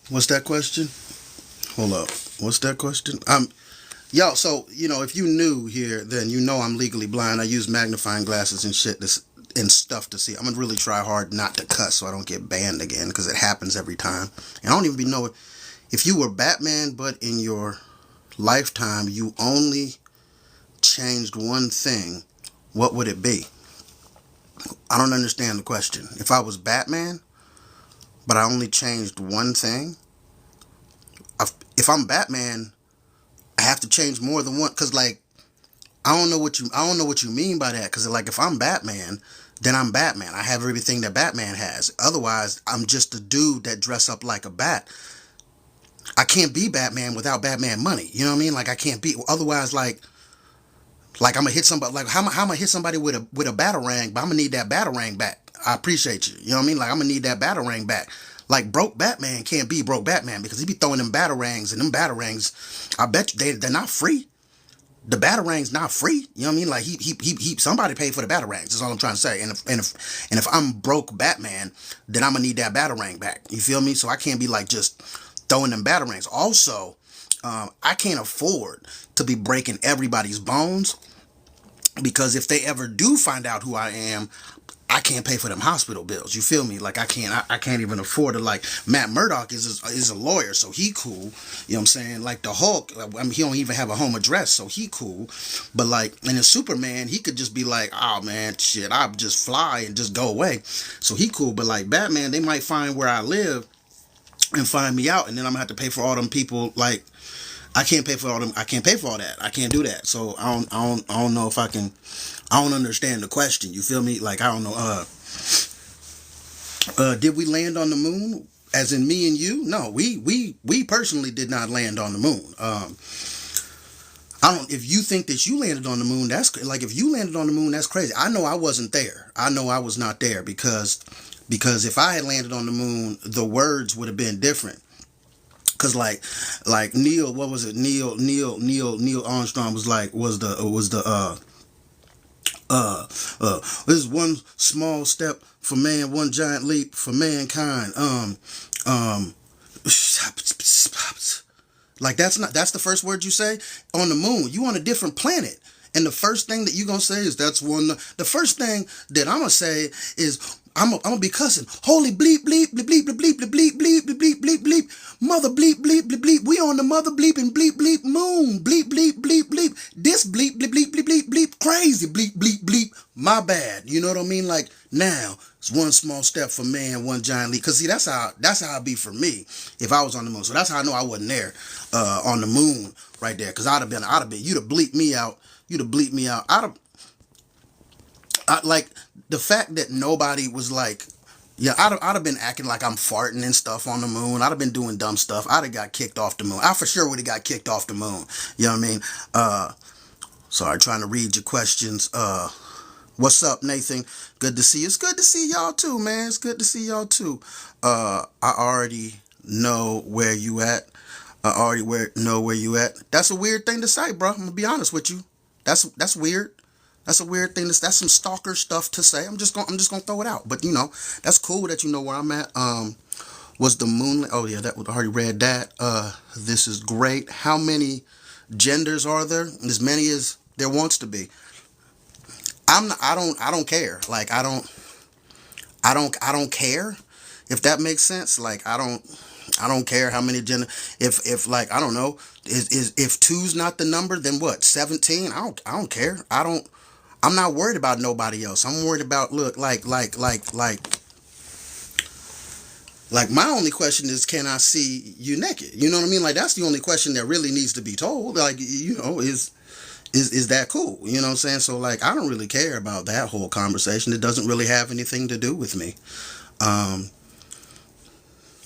What's that question? Hold up. What's that question? Yo, so if you new here, then I'm legally blind. I use magnifying glasses and shit and stuff to see. I'm gonna really try hard not to cuss so I don't get banned again because it happens every time. And I don't even be know if you were Batman, but in your lifetime you only changed one thing. What would it be? I don't understand the question. If I was Batman, but I only changed one thing, if I'm Batman, I have to change more than one. Cause like I don't know what you mean by that. Cause like if I'm Batman, then I'm Batman. I have everything that Batman has. Otherwise, I'm just a dude that dress up like a bat. I can't be Batman without Batman money. You know what I mean? Like I can't be. Otherwise, like I'm gonna hit somebody. Like how am I hit somebody with a batarang? But I'm gonna need that batarang back. I appreciate you. You know what I mean? Like I'm gonna need that batarang back. Like broke Batman can't be broke Batman because he be throwing them batarangs and them batarangs. I bet you they're not free. The batarang's not free. You know what I mean? Like he somebody paid for the batarangs. That's all I'm trying to say. And if I'm broke Batman, then I'm gonna need that batarang back. You feel me? So I can't be like just throwing them batarangs. Also, I can't afford to be breaking everybody's bones because if they ever do find out who I am, I can't pay for them hospital bills. You feel me? Like I can't even afford it. Like Matt Murdock is a lawyer, so he cool. You know what I'm saying? Like the Hulk, I mean, he don't even have a home address, so he cool. But like in a Superman, he could just be like, oh man, shit, I'll just fly and just go away. So he cool. But like Batman, they might find where I live and find me out, and then I'm gonna have to pay for all them people. Like I can't pay for all them. I can't pay for all that. I can't do that. So I don't know if I can. I don't understand the question. You feel me? Like I don't know. Did we land on the moon? As in me and you? No, we personally did not land on the moon. I don't. If you think that you landed on the moon, that's like if you landed on the moon, that's crazy. I know I wasn't there. I know I was not there because if I had landed on the moon, the words would have been different. Cause like Neil, what was it? Neil Armstrong this is one small step for man, one giant leap for mankind. Um, like that's the first word you say on the moon. You on a different planet. And the first thing that you gonna say is that's one. The first thing that I'm gonna say is I'm gonna be cussing. Holy bleep bleep bleep bleep bleep bleep bleep bleep bleep bleep bleep bleep. Mother bleep bleep bleep bleep. We on the mother bleep and bleep bleep moon. Bleep bleep bleep bleep. This bleep bleep bleep bleep bleep bleep. Crazy bleep bleep bleep. My bad. You know what I mean? Like now it's one small step for man, one giant leap. Cause see that's how it be for me if I was on the moon. So that's how I know I wasn't there on the moon right there. Cause I'd have been you'd have bleeped me out. You'd have bleeped me out. Like the fact that nobody was like, yeah, I'd have been acting like I'm farting and stuff on the moon. I'd have been doing dumb stuff. I'd have got kicked off the moon. I for sure would have got kicked off the moon. You know what I mean? Sorry, trying to read your questions. What's up, Nathan? Good to see you. It's good to see y'all too, man. It's good to see y'all too. I already know where you at. Know where you at. That's a weird thing to say, bro. I'm gonna be honest with you. That's weird. That's a weird thing. That's some stalker stuff to say. I'm just gonna throw it out. But that's cool that you know where I'm at. Was the moon? Oh yeah, that I already read that. This is great. How many genders are there? As many as there wants to be. I don't care. Like I don't care if that makes sense. Like I don't care how many gender. If like I don't know, is if two's not the number, then what? 17. I don't care. I'm not worried about nobody else. I'm worried about look like my only question is can I see you naked? You know what I mean? Like that's the only question that really needs to be told. Like is that cool? You know what I'm saying? So like I don't really care about that whole conversation. It doesn't really have anything to do with me. Um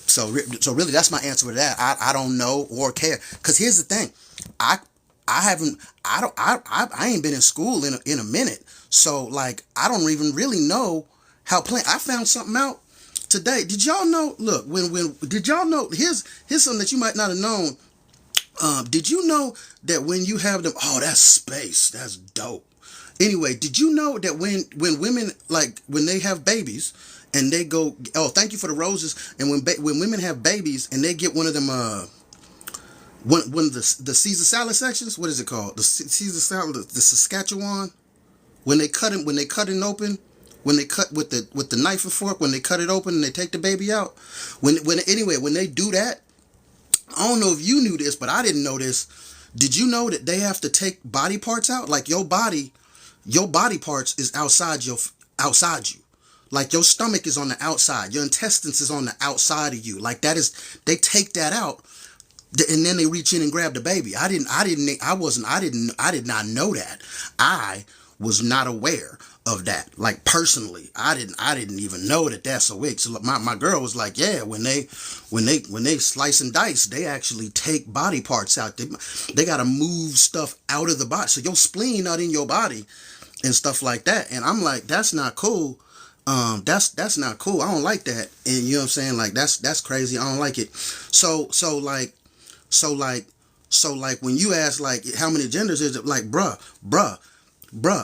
so really that's my answer to that. I don't know or care. Cause here's the thing. I I haven't I ain't been in school in a minute. So like I don't even really know how playing. I found something out today. Did y'all know? Look, when did y'all know? Here's something that you might not have known. Did you know that when you have them? Oh, that's space. That's dope. Anyway, did you know that when women like when they have babies and they go, oh, thank you for the roses. And when women have babies and they get one of them one of the Caesar salad sections, what is it called? The Caesar salad, the Saskatchewan. When they cut it open, when they cut with the knife and fork, when they cut it open and they take the baby out, when they do that, I don't know if you knew this, but I didn't know this. Did you know that they have to take body parts out? Like your body parts is outside you. Like your stomach is on the outside, your intestines is on the outside of you. Like that is, they take that out, and then they reach in and grab the baby. I did not know that. I was not aware of that. Like personally, I didn't even know that that's a wig. So my girl was like, yeah, when they slice and dice, they actually take body parts out. They got to move stuff out of the body. So your spleen not in your body and stuff like that. And I'm like, that's not cool. That's not cool. I don't like that. And you know what I'm saying? Like that's crazy. I don't like it. So when you ask like how many genders is it, like bruh,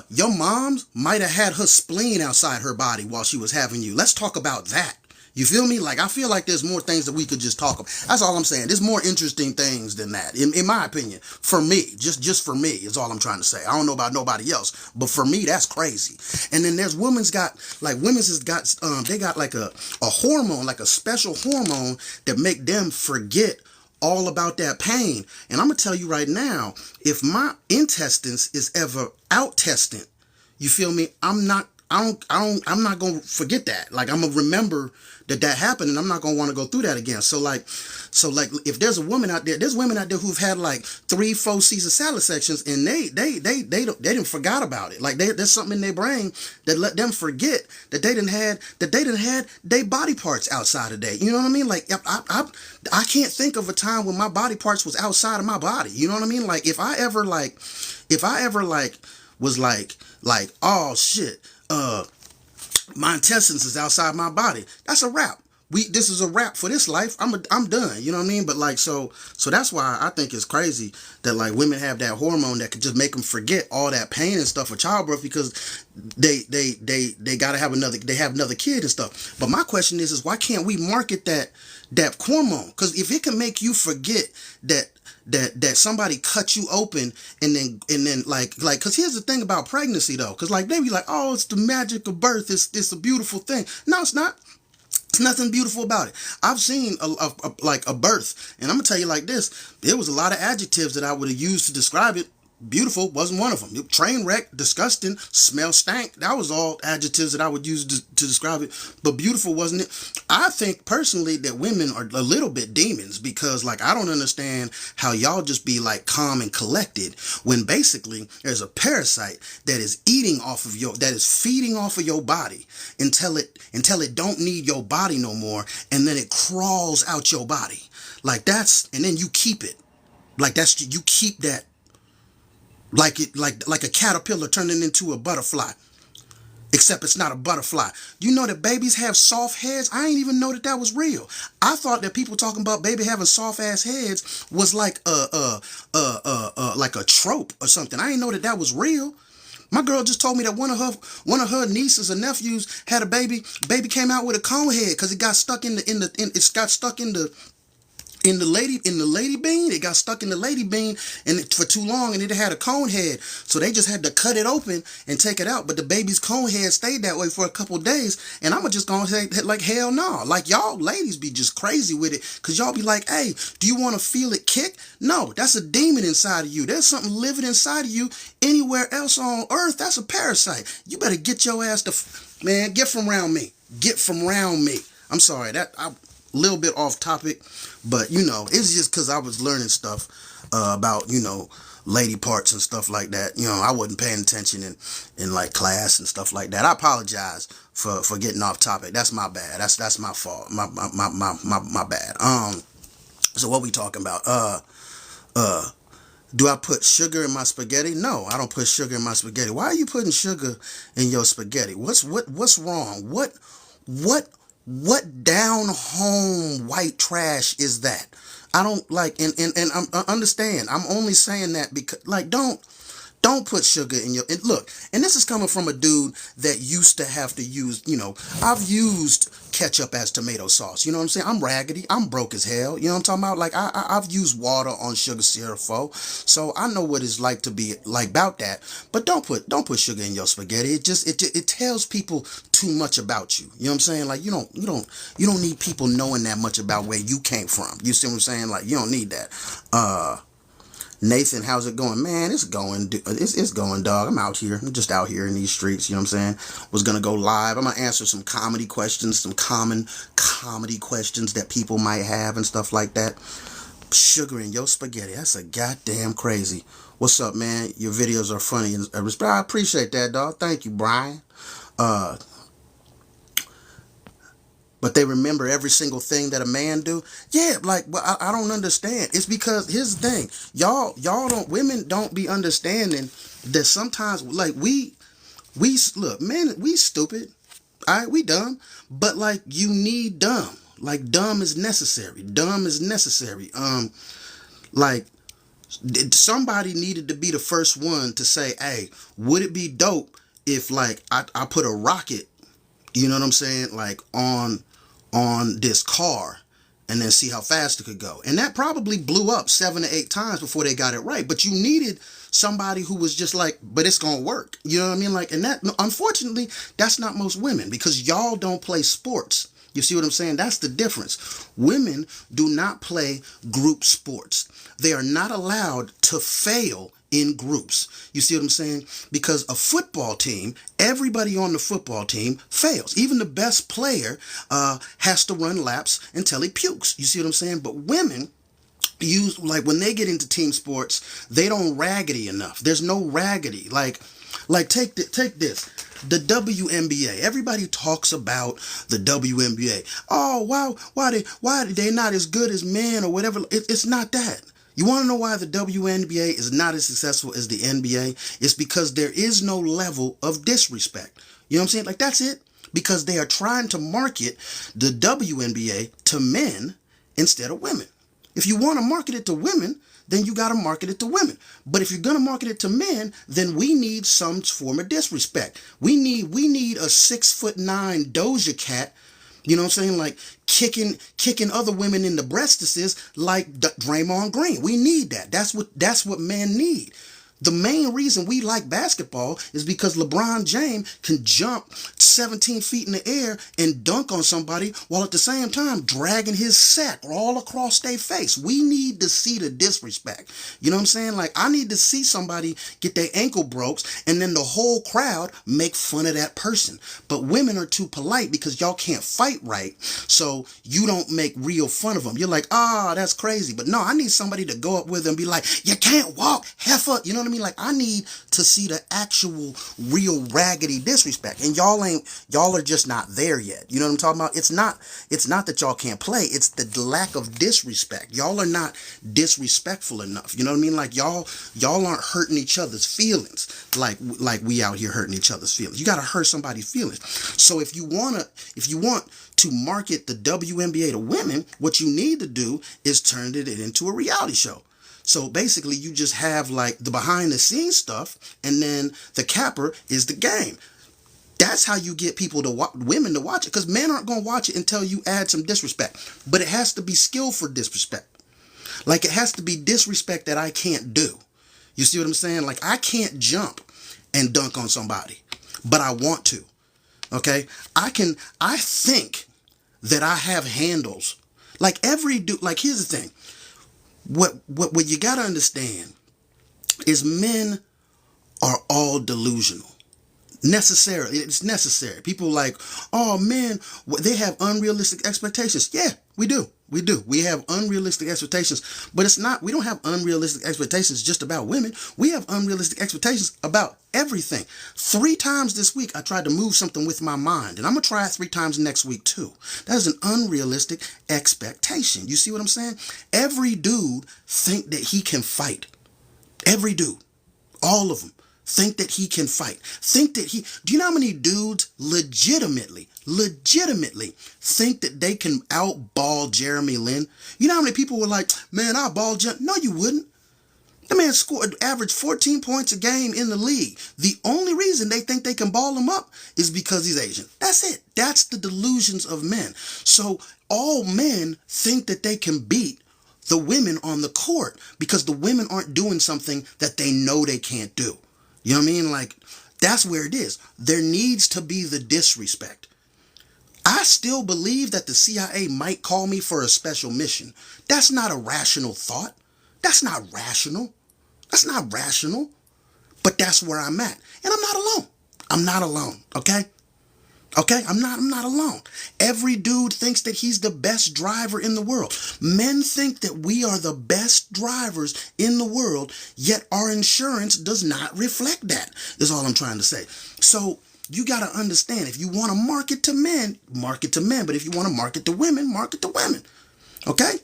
your mom might have had her spleen outside her body while she was having you. Let's talk about that. You feel me? Like, I feel like there's more things that we could just talk about. That's all I'm saying. There's more interesting things than that, in my opinion. For me, just for me, is all I'm trying to say. I don't know about nobody else, but for me, that's crazy. And then there's women's got like they got like a hormone, like a special hormone that make them forget all about that pain. And I'm gonna tell you right now, if my intestines is ever out testing, you feel me? I'm not gonna forget that. Like, I'm gonna remember that happened, and I'm not gonna want to go through that again. So like if there's women out there who've had like 3-4 Caesar salad sections, and they didn't forgot about it. Like there's something in their brain that let them forget that they didn't had their body parts outside of that. You know what I mean? Like I can't think of a time when my body parts was outside of my body. You know what I mean? Like if I ever was like oh shit, my intestines is outside my body, that's a wrap. This is a wrap for this life. I'm done. You know what I mean? But like so that's why I think it's crazy that like women have that hormone that could just make them forget all that pain and stuff for childbirth, because they gotta have another kid and stuff. But my question is why can't we market that hormone? Because if it can make you forget that somebody cut you open and then like because here's the thing about pregnancy though, because like they be like, oh, it's the magic of birth, it's a beautiful thing. No, it's not. It's nothing beautiful about it. I've seen a birth, and I'm gonna tell you like this: there was a lot of adjectives that I would have used to describe it. Beautiful wasn't one of them. Train wreck, disgusting, smell, stank. That was all adjectives that I would use to describe it. But beautiful wasn't it. I think personally that women are a little bit demons, because like I don't understand how y'all just be like calm and collected when basically there's a parasite that is feeding off of your body until it don't need your body no more, and then it crawls out your body. And then you keep it. You keep that. Like a caterpillar turning into a butterfly, except it's not a butterfly. You know that babies have soft heads? I ain't even know that was real. I thought that people talking about baby having soft ass heads was like like a trope or something. I didn't know that was real. My girl just told me that one of her nieces or nephews had a baby. Baby came out with a cone head because it got stuck in the lady bean. It got stuck in the lady bean for too long, and it had a cone head, so they just had to cut it open and take it out. But the baby's cone head stayed that way for a couple days, and I'm just gonna say like, hell no. Like, y'all ladies be just crazy with it, because y'all be like, hey, do you want to feel it kick? No, that's a demon inside of you. There's something living inside of you. Anywhere else on earth, that's a parasite. You better get your ass man, get from around me. I'm sorry, little bit off topic, but it's just because I was learning stuff about lady parts and stuff like that. I wasn't paying attention in like class and stuff like that. I apologize for getting off topic. That's my bad. That's my fault. My bad. So what we talking about? Do I put sugar in my spaghetti? No, I don't put sugar in my spaghetti. Why are you putting sugar in your spaghetti? What's wrong? What down home white trash is that? I don't like, and I understand. I'm only saying that because like, don't Don't put sugar in your, and look, and this is coming from a dude that used to have to use, I've used ketchup as tomato sauce. You know what I'm saying? I'm raggedy. I'm broke as hell. You know what I'm talking about? Like I've used water on sugar syrup before, so I know what it's like to be like about that. But don't put sugar in your spaghetti. It tells people too much about you. You know what I'm saying? Like you don't need people knowing that much about where you came from. You see what I'm saying? Like you don't need that. Nathan, how's it going? Man, it's going, it's going, dog. I'm out here. I'm just out here in these streets, you know what I'm saying? Was gonna go live. I'm gonna answer some comedy questions, some common comedy questions that people might have and stuff like that. Sugar in your spaghetti. That's a goddamn crazy. What's up, man? Your videos are funny. I appreciate that, dog. Thank you, Brian. But they remember every single thing that a man do. Yeah, like, well, I don't understand. It's because here's the thing, women don't be understanding that sometimes, like we look, man, we stupid, all right, we dumb, but like you need dumb, like dumb is necessary. Like somebody needed to be the first one to say, hey, would it be dope if like I put a rocket, you know what I'm saying, like on this car and then see how fast it could go. And that probably blew up 7 to 8 times before they got it right. But you needed somebody who was just like, but it's gonna work. You know what I mean? Like, and that, unfortunately, that's not most women, because y'all don't play sports. You see what I'm saying? That's the difference. Women do not play group sports. They are not allowed to fail in groups. You see what I'm saying? Because a football team, everybody on the football team fails. Even the best player has to run laps until he pukes. You see what I'm saying? But women, like when they get into team sports, they don't raggedy enough. There's no raggedy. Like take this. The WNBA. Everybody talks about the WNBA. Oh, wow, why they not as good as men or whatever? It's not that. You want to know why the WNBA is not as successful as the NBA? It's because there is no level of disrespect. You know what I'm saying? Like, that's it. Because they are trying to market the WNBA to men instead of women. If you want to market it to women, then you got to market it to women. But if you're going to market it to men, then we need some form of disrespect. We need a 6'9" Doja Cat, you know what I'm saying, like kicking other women in the breastises like Draymond Green. We need that. That's what men need. The main reason we like basketball is because LeBron James can jump 17 feet in the air and dunk on somebody while at the same time dragging his sack all across their face. We need to see the disrespect. You know what I'm saying? Like, I need to see somebody get their ankle broke and then the whole crowd make fun of that person. But women are too polite because y'all can't fight right, so you don't make real fun of them. You're like, that's crazy. But no, I need somebody to go up with them and be like, you can't walk, heifer. You know what I mean? Like, I need to see the actual real raggedy disrespect, and y'all are just not there yet. You know what I'm talking about? It's not that y'all can't play, it's the lack of disrespect. Y'all are not disrespectful enough. You know what I mean? Like, y'all aren't hurting each other's feelings like we out here hurting each other's feelings. You got to hurt somebody's feelings. So if you want to market the WNBA to women, what you need to do is turn it into a reality show. So basically, you just have like the behind the scenes stuff, and then the capper is the game. That's how you get people women to watch it, because men aren't going to watch it until you add some disrespect. But it has to be skillful disrespect. Like, it has to be disrespect that I can't do. You see what I'm saying? Like, I can't jump and dunk on somebody, but I want to. Okay? I think that I have handles. Like, every dude, like, here's the thing. What you gotta understand is men are all delusional. It's necessary. People like, oh man, they have unrealistic expectations. Yeah, we do. We have unrealistic expectations, but we don't have unrealistic expectations just about women. We have unrealistic expectations about everything. 3 times this week, I tried to move something with my mind, and I'm going to try it 3 times next week too. That is an unrealistic expectation. You see what I'm saying? Every dude think that he can fight. Every dude. All of them. Think that he can fight. Do you know how many dudes legitimately think that they can outball Jeremy Lin? You know how many people were like, man, I'll ball Jeremy. No, you wouldn't. The man scored average 14 points a game in the league. The only reason they think they can ball him up is because he's Asian. That's it. That's the delusions of men. So all men think that they can beat the women on the court because the women aren't doing something that they know they can't do. You know what I mean? Like, that's where it is. There needs to be the disrespect. I still believe that the CIA might call me for a special mission. That's not a rational thought. That's not rational. That's not rational. But that's where I'm at. And I'm not alone. I'm not alone. Okay? Okay? I'm not alone. Every dude thinks that he's the best driver in the world. Men think that we are the best drivers in the world, yet our insurance does not reflect that, is all I'm trying to say. So you got to understand, if you want to market to men, market to men. But if you want to market to women, market to women. Okay?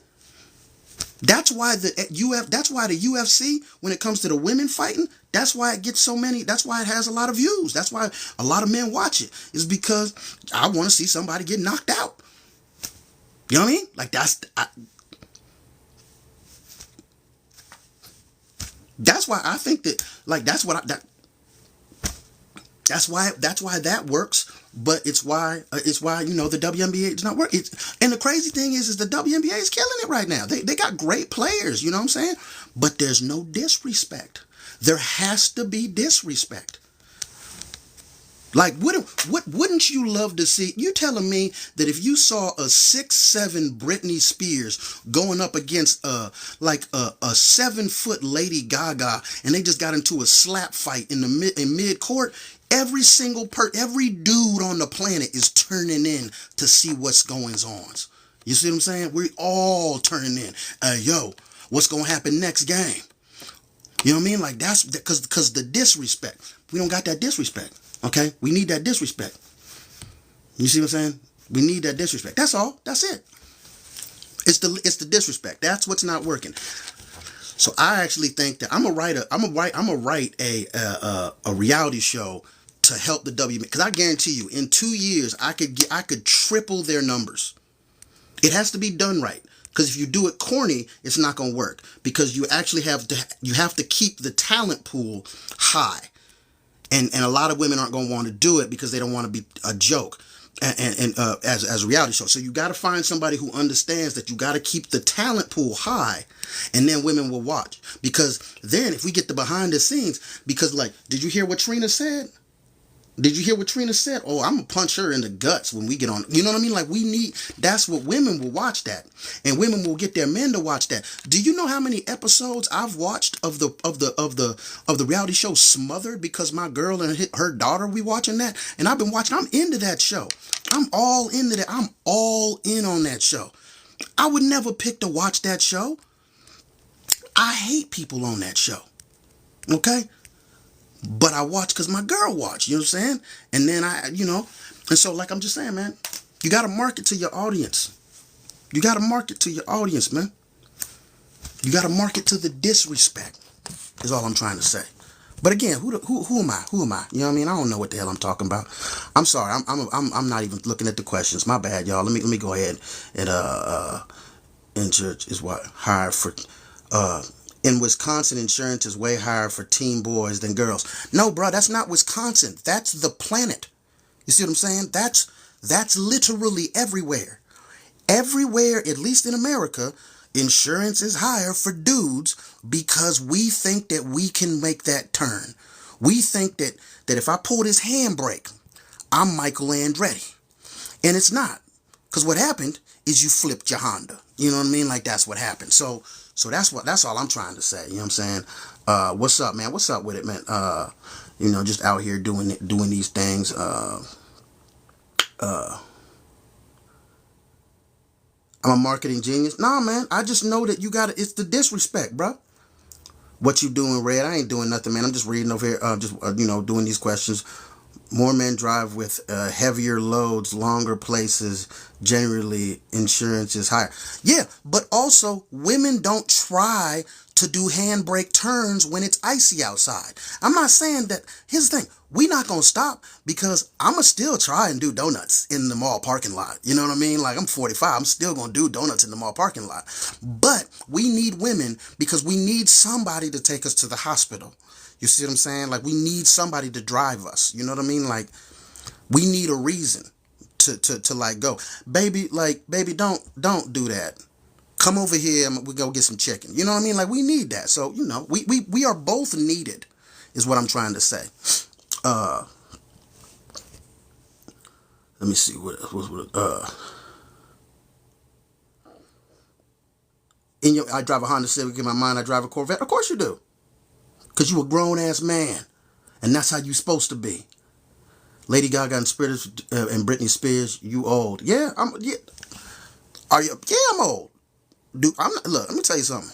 That's why the UFC, when it comes to the women fighting, that's why it gets so many, that's why it has a lot of views. That's why a lot of men watch it. Is because I want to see somebody get knocked out. You know what I mean? Like that's why I think that, like, that's why that works. But it's why the WNBA does not work. And the crazy thing is the WNBA is killing it right now. They got great players, you know what I'm saying? But there's no disrespect. There has to be disrespect. Like, wouldn't you love to see? You telling me that if you saw a 6'7" Britney Spears going up against a 7-foot Lady Gaga, and they just got into a slap fight in mid court, every dude on the planet is turning in to see what's going on. You see what I'm saying? We're all turning in. Yo, what's gonna happen next game? You know what I mean? Like, that's because the disrespect. We don't got that disrespect. Okay? We need that disrespect. You see what I'm saying? We need that disrespect. That's all. That's it. It's the disrespect. That's what's not working. So I actually think that I'm gonna write a reality show to help the WNBA, because I guarantee you, in 2 years I could triple their numbers. It has to be done right. Because if you do it corny, it's not gonna work. Because you actually have to keep the talent pool high. And a lot of women aren't going to want to do it because they don't want to be a joke and as a reality show. So you got to find somebody who understands that you got to keep the talent pool high, and then women will watch. Because then if we get the behind the scenes, because, like, did you hear what Trina said? Did you hear what Trina said? Oh, I'm going to punch her in the guts when we get on. You know what I mean? Like, that's what women will watch that. And women will get their men to watch that. Do you know how many episodes I've watched of the reality show Smothered, because my girl and her daughter, we watching that? And I've been watching, I'm into that show. I'm all into that. I'm all in on that show. I would never pick to watch that show. I hate people on that show. Okay? But I watch because my girl watch, you know what I'm saying? And then and so, like, I'm just saying, man, you got to market to your audience. You got to market to your audience, man. You got to market to the disrespect, is all I'm trying to say. But again, who am I? Who am I? You know what I mean? I don't know what the hell I'm talking about. I'm sorry. I'm not even looking at the questions. My bad, y'all. Let me go ahead and insurance is what higher for in Wisconsin, insurance is way higher for teen boys than girls. No, bro, that's not Wisconsin. That's the planet. You see what I'm saying? That's literally everywhere. Everywhere, at least in America, insurance is higher for dudes because we think that we can make that turn. We think that if I pull this handbrake, I'm Michael Andretti. And it's not. Because what happened is you flipped your Honda. You know what I mean? Like, that's what happened. So that's all I'm trying to say. You know what I'm saying? What's up, man? What's up with it, man? Just out here doing these things. I'm a marketing genius. Nah, man. I just know that it's the disrespect, bro. What you doing, Red? I ain't doing nothing, man. I'm just reading over here, doing these questions. More men drive with heavier loads, longer places, Generally, insurance is higher. Yeah, but also women don't try to do handbrake turns when it's icy outside. I'm not saying that. Here's the thing. We not going to stop because I'm going to still try and do donuts in the mall parking lot. You know what I mean? Like, I'm 45. I'm still going to do donuts in the mall parking lot. But we need women because we need somebody to take us to the hospital. You see what I'm saying? Like, we need somebody to drive us. You know what I mean? Like, we need a reason to like go. Baby, don't do that. Come over here and we go get some chicken. You know what I mean? Like, we need that. So, you know, we are both needed is what I'm trying to say. Let me see what I drive a Honda Civic. In my mind, I drive a Corvette. Of course you do, because you a grown ass man, and that's how you supposed to be. Lady Gaga and and Britney Spears, you old. Yeah, yeah. Are you? Yeah, I'm old. Dude, look, let me tell you something.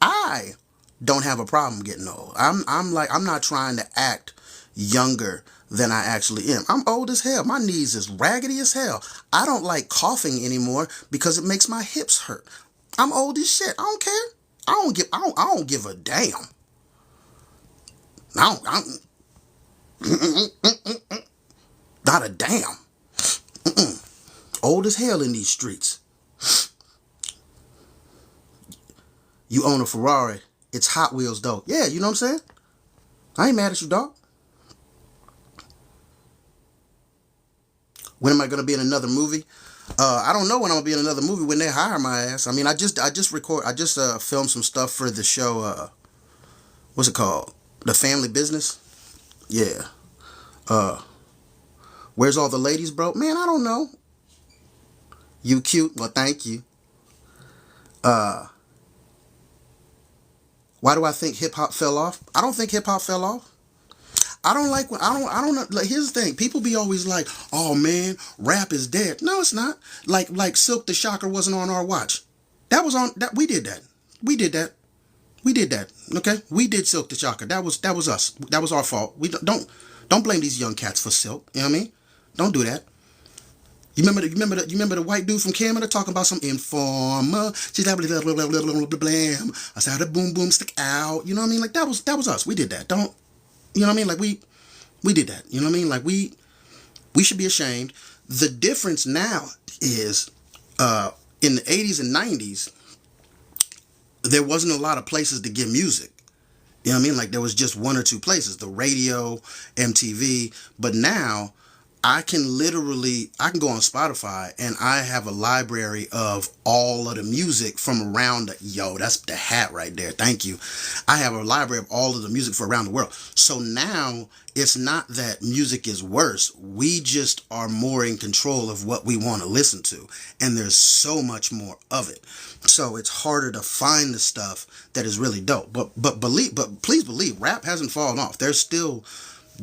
I don't have a problem getting old. I'm not trying to act younger than I actually am. I'm old as hell. My knees is raggedy as hell. I don't like coughing anymore because it makes my hips hurt. I'm old as shit. I don't care. I don't give a damn. Not a damn. Old as hell in these streets. You own a Ferrari. It's Hot Wheels though. Yeah, you know what I'm saying? I ain't mad at you, dog. When am I gonna be in another movie? I don't know when I'm gonna be in another movie when they hire my ass. I mean, I just filmed some stuff for the show. What's it called? The Family Business. Yeah. Where's all the ladies, bro? Man, I don't know. You cute. Well, thank you. Why do I think hip hop fell off? I don't think hip hop fell off. I don't like when I don't know. Like, here's the thing. People be always like, "Oh man, rap is dead." No, it's not. Like Silk the Shocker wasn't on our watch. That was on that we did that. We did that. We did that. Okay? We did Silk the Shocker. That was us. That was our fault. We don't blame these young cats for Silk. You know what I mean? Don't do that. You remember the white dude from Canada talking about some informer. She's like blah blah blah blah blah blah blam. I saw the boom boom stick out. You know what I mean? Like, that was us. We did that. Don't, you know what I mean? Like, we did that. You know what I mean? Like, we should be ashamed. The difference now is in the 80s and 90s, there wasn't a lot of places to get music. You know what I mean? Like, there was just one or two places, the radio, MTV. But now I can go on Spotify and I have a library of all of the music from around that's the hat right there. Thank you. I have a library of all of the music for around the world. So now it's not that music is worse. We just are more in control of what we want to listen to. And there's so much more of it. So it's harder to find the stuff that is really dope. But please believe, rap hasn't fallen off. There's still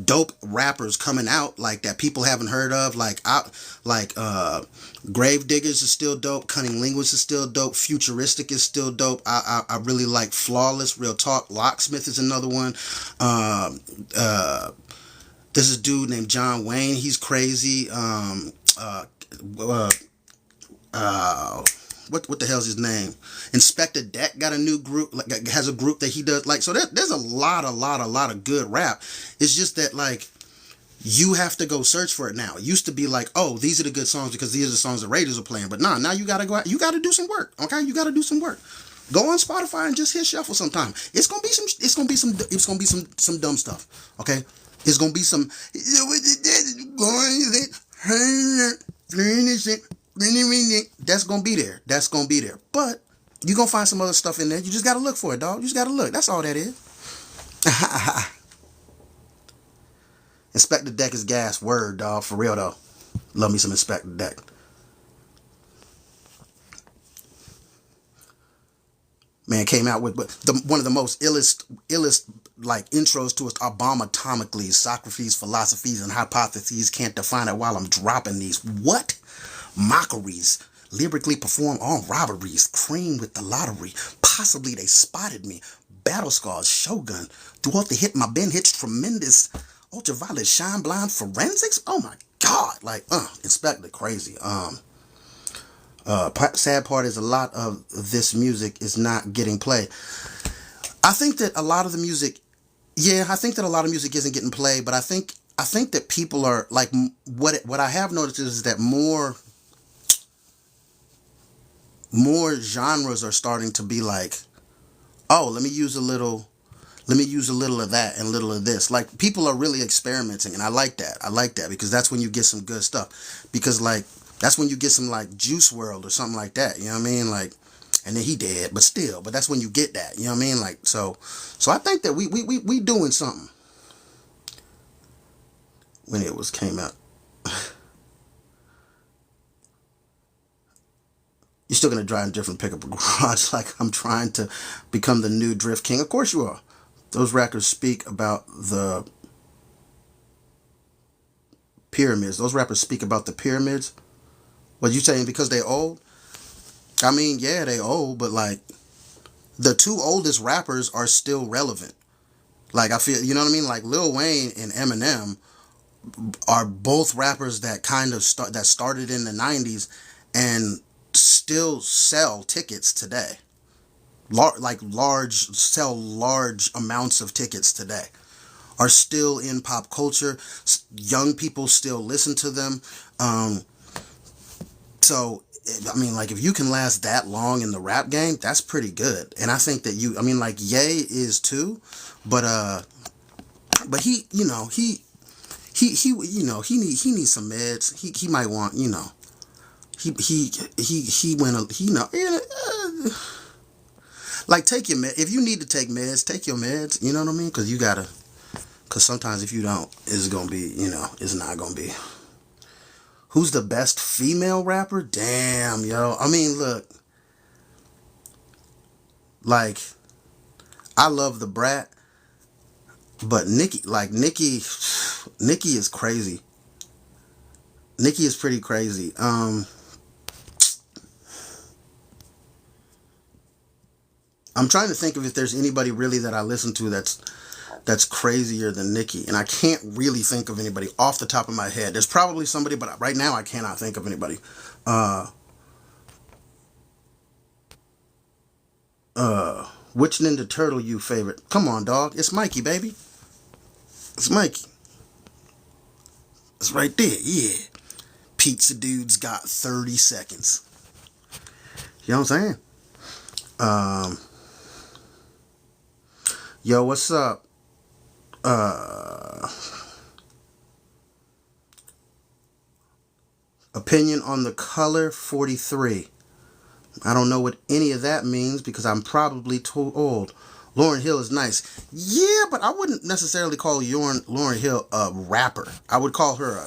dope rappers coming out like that people haven't heard of, like Grave Diggers is still dope, Cunning Linguist is still dope, Futuristic is still dope. I really like Flawless, Real Talk. Locksmith is another one. There's a dude named John Wayne, he's crazy. What the hell's his name? Inspector Deck got a new group, like, has a group that he does. Like, so there's a lot of good rap. It's just that, like, you have to go search for it now. It used to be like, oh, these are the good songs because these are the songs the radios are playing. But now you gotta go out. You gotta do some work. Okay, you gotta do some work. Go on Spotify and just hit shuffle sometime. It's gonna be some dumb stuff. Okay, it's gonna be some. That's gonna be there. That's gonna be there. But you're gonna find some other stuff in there. You just gotta look for it, dog. You just gotta look. That's all that is. Inspector Deck is gas. Word, dog. For real, though. Love me some Inspector Deck. Man, came out with one of the most illest like intros to us. Abomatomically, Socrates, philosophies, and hypotheses can't define it while I'm dropping these. What? Mockeries. Lyrically perform all robberies. Cream with the lottery. Possibly they spotted me. Battle scars, Shogun. Throughout the hit, my Ben hits tremendous. Ultraviolet, shine blind, forensics. Oh my God. Like, Inspector crazy. Sad part is a lot of this music is not getting played. I think that a lot of the music, yeah, I think that a lot of music isn't getting played, but I think that people are like what I have noticed is that more genres are starting to be like, oh, let me use a little of that and a little of this. Like people are really experimenting, and I like that. I like that because that's when you get some good stuff. Because like that's when you get some like Juice World or something like that. You know what I mean? Like, and then he dead, but still, but that's when you get that. You know what I mean? Like so I think that we doing something when it was came out. You're still gonna drive a different pickup garage like I'm trying to become the new Drift King. Of course you are. Those records speak about the pyramids. Those rappers speak about the pyramids. What you saying because they old? I mean, yeah, they old, but like the two oldest rappers are still relevant. Like I feel, you know what I mean? Like Lil Wayne and Eminem are both rappers that kind of started in the '90s and still sell tickets today. Sell large amounts of tickets today. Are still in pop culture. Young people still listen to them. Um, so I mean, like if you can last that long in the rap game, that's pretty good. And I think that I mean, like Ye is too, but he, he needs some meds. He might want, he went, like take your med. If you need to take meds, take your meds. You know what I mean? Because sometimes if you don't, it's gonna be, it's not gonna be. Who's the best female rapper? Damn, yo. I mean, look, like, I love the Brat, but Nicki is crazy. Nicki is pretty crazy. I'm trying to think of if there's anybody really that I listen to that's crazier than Nicki, and I can't really think of anybody off the top of my head. There's probably somebody, but right now I cannot think of anybody. Uh, which Ninja Turtle you favorite? Come on, dog. It's Mikey, baby. It's Mikey. It's right there. Yeah. Pizza Dude's got 30 seconds. You know what I'm saying? Um, yo, what's up? Uh, opinion on the color 43. I don't know what any of that means because I'm probably too old. Lauryn Hill is nice. Yeah, but I wouldn't necessarily call Lauryn Hill a rapper. I would call her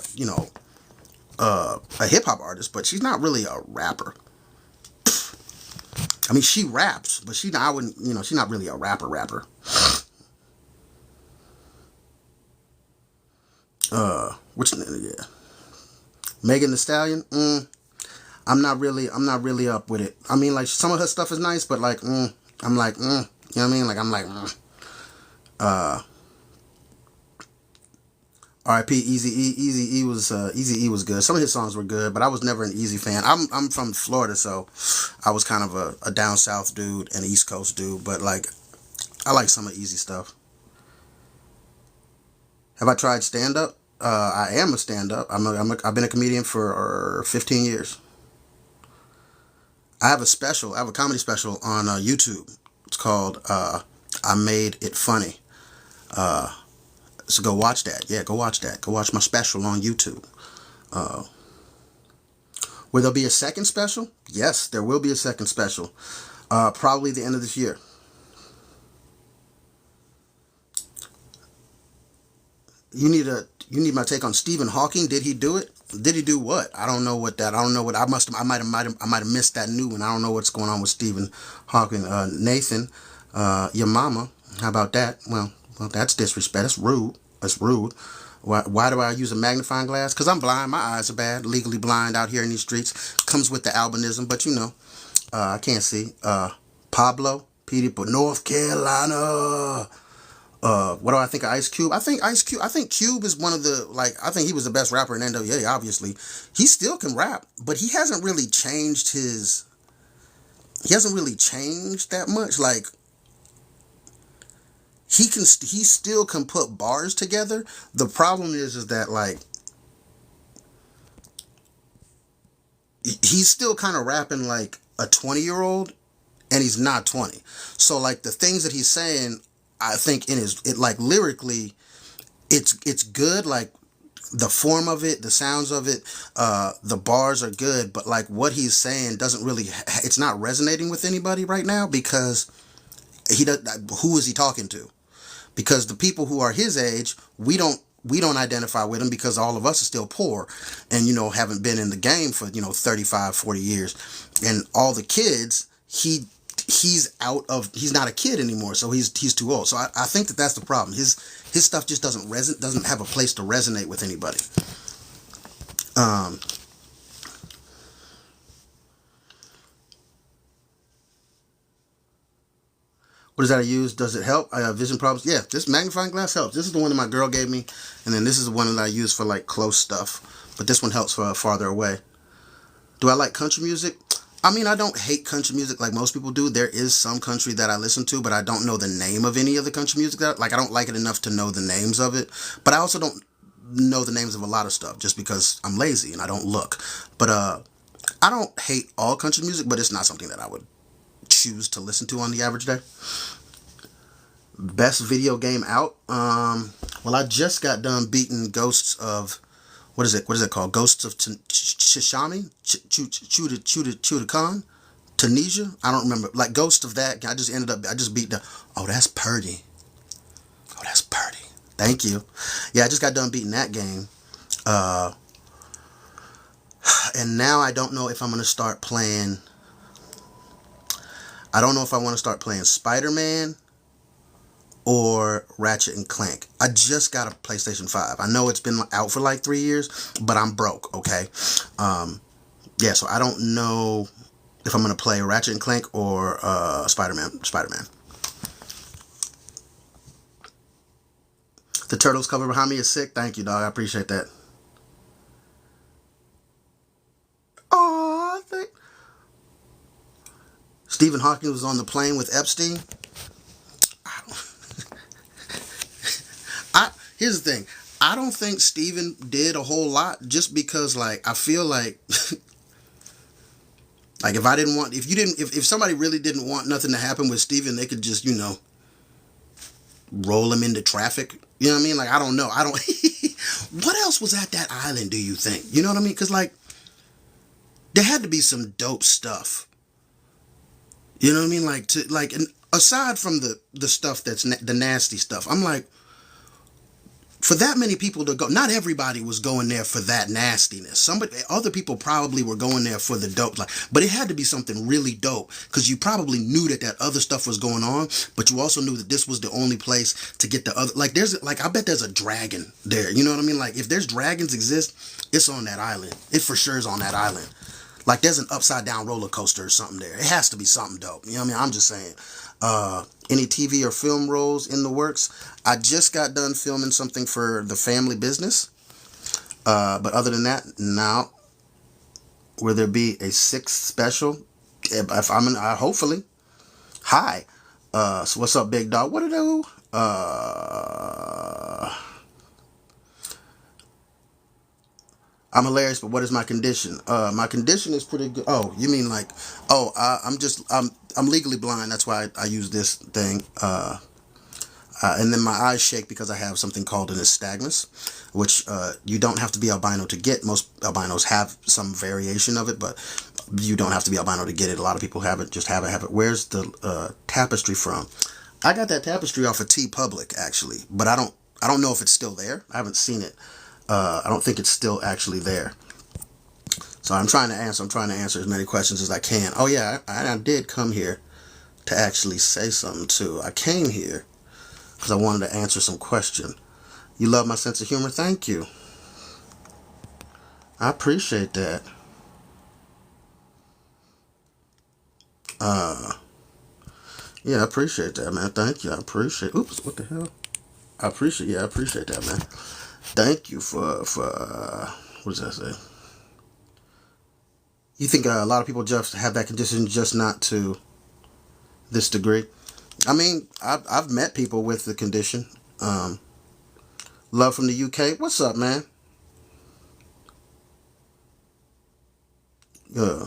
a hip hop artist, but she's not really a rapper. I mean, she raps, but I wouldn't, she's not really a rapper. Which, yeah. Megan Thee Stallion, I'm not really up with it. I mean, like, some of her stuff is nice, but like, I'm like, you know what I mean? Like, I'm like, uh, R.I.P. Easy E. Easy E was good. Some of his songs were good, but I was never an Easy fan. I'm from Florida, so I was kind of a down south dude and East Coast dude. But like, I like some of Easy stuff. Have I tried stand up? I am a stand up. I've been a comedian for 15 years. I have a special. I have a comedy special on YouTube. It's called "I Made It Funny." So go watch that. Yeah, go watch that. Go watch my special on YouTube. Uh, will there be a second special? Yes, there will be a second special. Probably the end of this year. You need my take on Stephen Hawking. Did he do it? Did he do what? I don't know what that. I don't know what. I might have missed that new one. I don't know what's going on with Stephen Hawking. Nathan, your mama. How about that? Well, that's disrespect. That's rude. That's rude. Why do I use a magnifying glass? Because I'm blind. My eyes are bad. Legally blind out here in these streets. Comes with the albinism, but I can't see. Pablo, Petey, but North Carolina. What do I think of Ice Cube? I think Cube is one of the, like, I think he was the best rapper in NWA, obviously. He still can rap, but he hasn't really changed that much. Like, he still can put bars together. The problem is that, like, he's still kind of rapping like a 20-year-old, and he's not 20. So, like, the things that he's saying, I think like, lyrically, it's good. Like, the form of it, the sounds of it, the bars are good, but, like, what he's saying doesn't really, it's not resonating with anybody right now, because who is he talking to? Because the people who are his age, we don't identify with him, because all of us are still poor and, haven't been in the game for, 35, 40 years. And all the kids, he's not a kid anymore, so he's too old. So I think that's the problem. His stuff just doesn't have a place to resonate with anybody. What is that I use? Does it help? I have vision problems. Yeah, this magnifying glass helps. This is the one that my girl gave me, and then this is the one that I use for, like, close stuff. But this one helps for farther away. Do I like country music? I mean, I don't hate country music like most people do. There is some country that I listen to, but I don't know the name of any of the country music. I don't like it enough to know the names of it. But I also don't know the names of a lot of stuff, just because I'm lazy and I don't look. But I don't hate all country music, but it's not something that I would choose to listen to on the average day. Best video game out? Well, I just got done beating Ghosts of, what is it called? Ghosts of Tsushima? Chudakan? Tunisia? I don't remember. Like, Ghost of that. I just beat oh, that's Purdy. Oh, that's Purdy. Thank you. Yeah, I just got done beating that game. And now I don't know if I'm going to start playing, I don't know if I want to start playing Spider-Man or Ratchet and Clank. I just got a PlayStation 5. I know it's been out for like 3 years, but I'm broke, okay? Yeah, so I don't know if I'm going to play Ratchet and Clank or Spider-Man. The Turtles cover behind me is sick. Thank you, dog. I appreciate that. Oh, Stephen Hawking was on the plane with Epstein. Here's the thing. I don't think Stephen did a whole lot, just because, like, I feel like like, if somebody really didn't want nothing to happen with Stephen, they could just, roll him into traffic. You know what I mean? Like, I don't know. What else was at that island, do you think? You know what I mean? Because, like, there had to be some dope stuff. You know what I mean? Like, and aside from the stuff that's the nasty stuff, I'm like, for that many people to go, not everybody was going there for that nastiness. Other people probably were going there for the dope, but it had to be something really dope, because you probably knew that other stuff was going on, but you also knew that this was the only place to get the other. Like, I bet there's a dragon there. You know what I mean? Like, if there's dragons exist, it's on that island. It for sure is on that island. Like, there's an upside down roller coaster or something there. It has to be something dope. You know what I mean? I'm just saying. Any TV or film roles in the works? I just got done filming something for the family business. But other than that, now, will there be a sixth special? If I'm in, hopefully. Hi. So what's up, big dog? What it do? I'm hilarious, but what is my condition? My condition is pretty good. Oh, you mean like, I'm legally blind. That's why I use this thing. And then my eyes shake because I have something called an nystagmus, which you don't have to be albino to get. Most albinos have some variation of it, but you don't have to be albino to get it. A lot of people have it, just have it. Where's the tapestry from? I got that tapestry off of TeePublic, actually, but I don't know if it's still there. I haven't seen it. I don't think it's still actually there. So I'm trying to answer as many questions as I can. Oh yeah, I did come here to actually say something too. I came here because I wanted to answer some question. You love my sense of humor? Thank you. I appreciate that. Yeah, I appreciate that, man. Thank you. I appreciate. Oops, what the hell? I appreciate that, man. Thank you for what does that say? You think a lot of people just have that condition, just not to this degree? I mean, I've met people with the condition. Um, Love from the UK. What's up, man? Uh,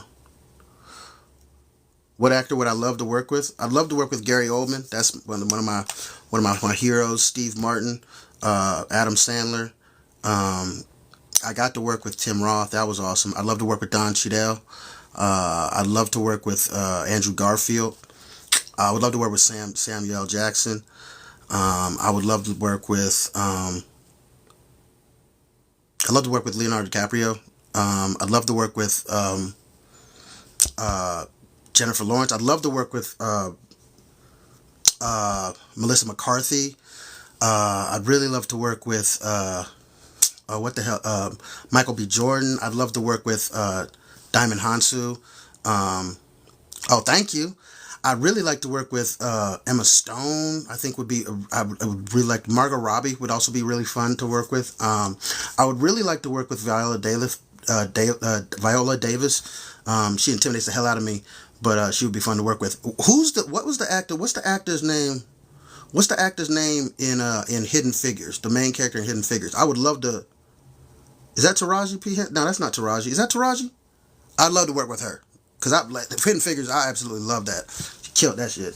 what actor would I love to work with? I'd love to work with Gary Oldman. That's one of my heroes. Steve Martin, Adam Sandler. Um, I got to work with Tim Roth. That was awesome. I'd love to work with Don Cheadle. I'd love to work with Andrew Garfield. I would love to work with Samuel L. Jackson. I would love to work with. I'd love to work with Leonardo DiCaprio. I'd love to work with uh, Jennifer Lawrence. I'd love to work with Melissa McCarthy. I'd really love to work with what the hell, Michael B. Jordan. I'd love to work with Diamond Hansu. Um, oh, thank you. I'd really like to work with Emma Stone. I think would be. I would really like Margot Robbie would also be really fun to work with. I would really like to work with Viola Davis. Viola Davis. She intimidates the hell out of me, but she would be fun to work with. What was the actor? What's the actor's name? What's the actor's name in Hidden Figures? The main character in Hidden Figures. I would love to. Is that Taraji P? No, that's not Taraji. Is that Taraji? I'd love to work with her because I like Hidden Figures. I absolutely love that. She killed that shit.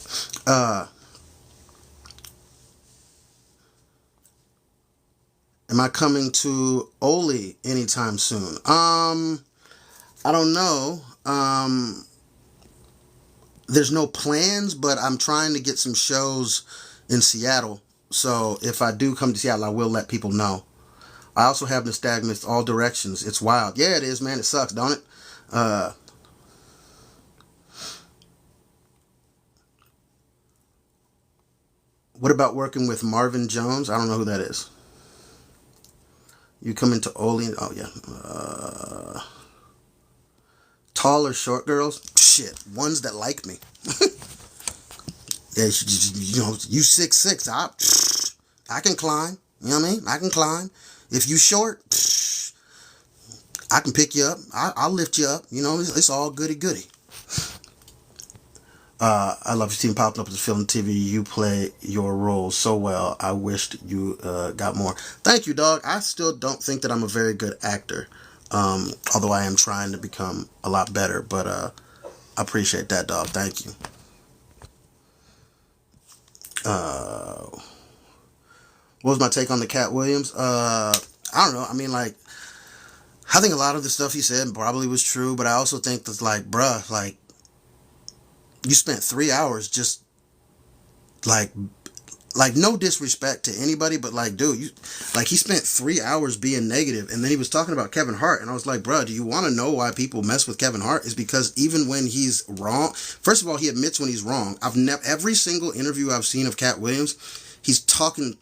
Am I coming to Oli anytime soon? I don't know. There's no plans, but I'm trying to get some shows in Seattle. So if I do come to Seattle, I will let people know. I also have Nystagmus All Directions. It's wild. Yeah, it is, man. It sucks, don't it? Uh, what about working with Marvin Jones? I don't know who that is. You come into Oli. Oh, yeah. Tall or short girls? Shit. Ones that like me. Yeah, you 6'6". I can climb. You know what I mean? I can climb. If you short, I can pick you up. I'll lift you up. You know, it's all goody goody. I love your team popping up as a film and TV. You play your role so well. I wished you got more. Thank you, dog. I still don't think that I'm a very good actor, although I am trying to become a lot better. But I appreciate that, dog. Thank you. Uh, what was my take on the Cat Williams? I don't know. I mean, like, I think a lot of the stuff he said probably was true, but I also think that's like, bruh, like, you spent 3 hours just like no disrespect to anybody, but like, dude, you like he spent 3 hours being negative, and then he was talking about Kevin Hart, and I was like, bro, do you want to know why people mess with Kevin Hart? Is because even when he's wrong, first of all, he admits when he's wrong. I've never every single interview I've seen of Cat Williams, he's talking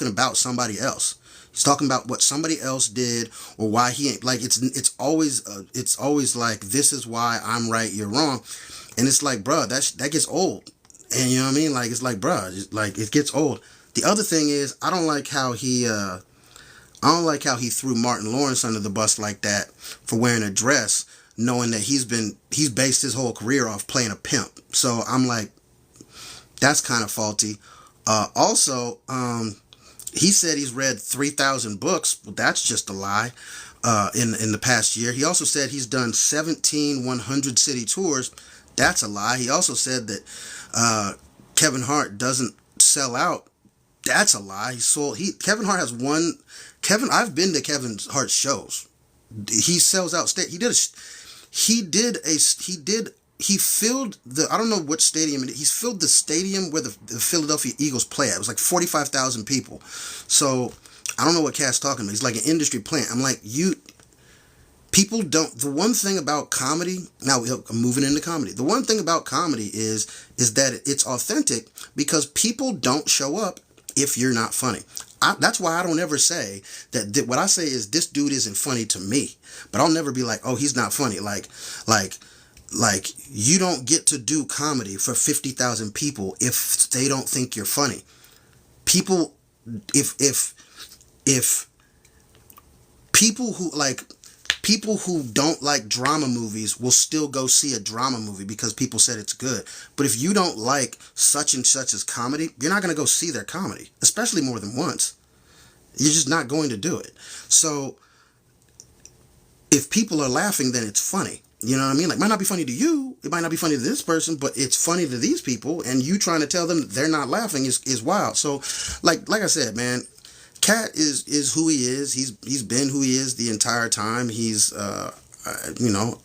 about somebody else. He's talking about what somebody else did or why he ain't like it's always like this is why I'm right, you're wrong, and it's like, bro, that gets old. And you know what I mean? Like, it's like, bruh, like, it gets old. The other thing is, I don't like how he threw Martin Lawrence under the bus like that for wearing a dress, knowing that he's based his whole career off playing a pimp. So I'm like, that's kind of faulty. Also, he said he's read 3,000 books. Well, that's just a lie. In the past year, he also said he's done 17 100 city tours. That's a lie. He also said that Kevin Hart doesn't sell out. That's a lie. Kevin Hart has one. I've been to Kevin Hart's shows. He sells out. He filled the. I don't know what stadium it is. He's filled the stadium where the Philadelphia Eagles play at. It was like 45,000 people. So I don't know what Cat's talking about. He's like an industry plant. I'm like, people don't. The one thing about comedy, now I'm moving into comedy. The one thing about comedy is that it's authentic because people don't show up if you're not funny. That's why I don't ever say that. What I say is this dude isn't funny to me, but I'll never be like, oh, he's not funny. Like you don't get to do comedy for 50,000 people if they don't think you're funny. People if people who like people who don't like drama movies will still go see a drama movie because people said it's good. But if you don't like such and such as comedy, you're not going to go see their comedy, especially more than once. You're just not going to do it. So if people are laughing, then it's funny. You know what I mean? Like, it might not be funny to you. It might not be funny to this person, but it's funny to these people. And you trying to tell them they're not laughing is wild. So, like I said, man, Cat is who he is. He's been who he is the entire time. He's you know,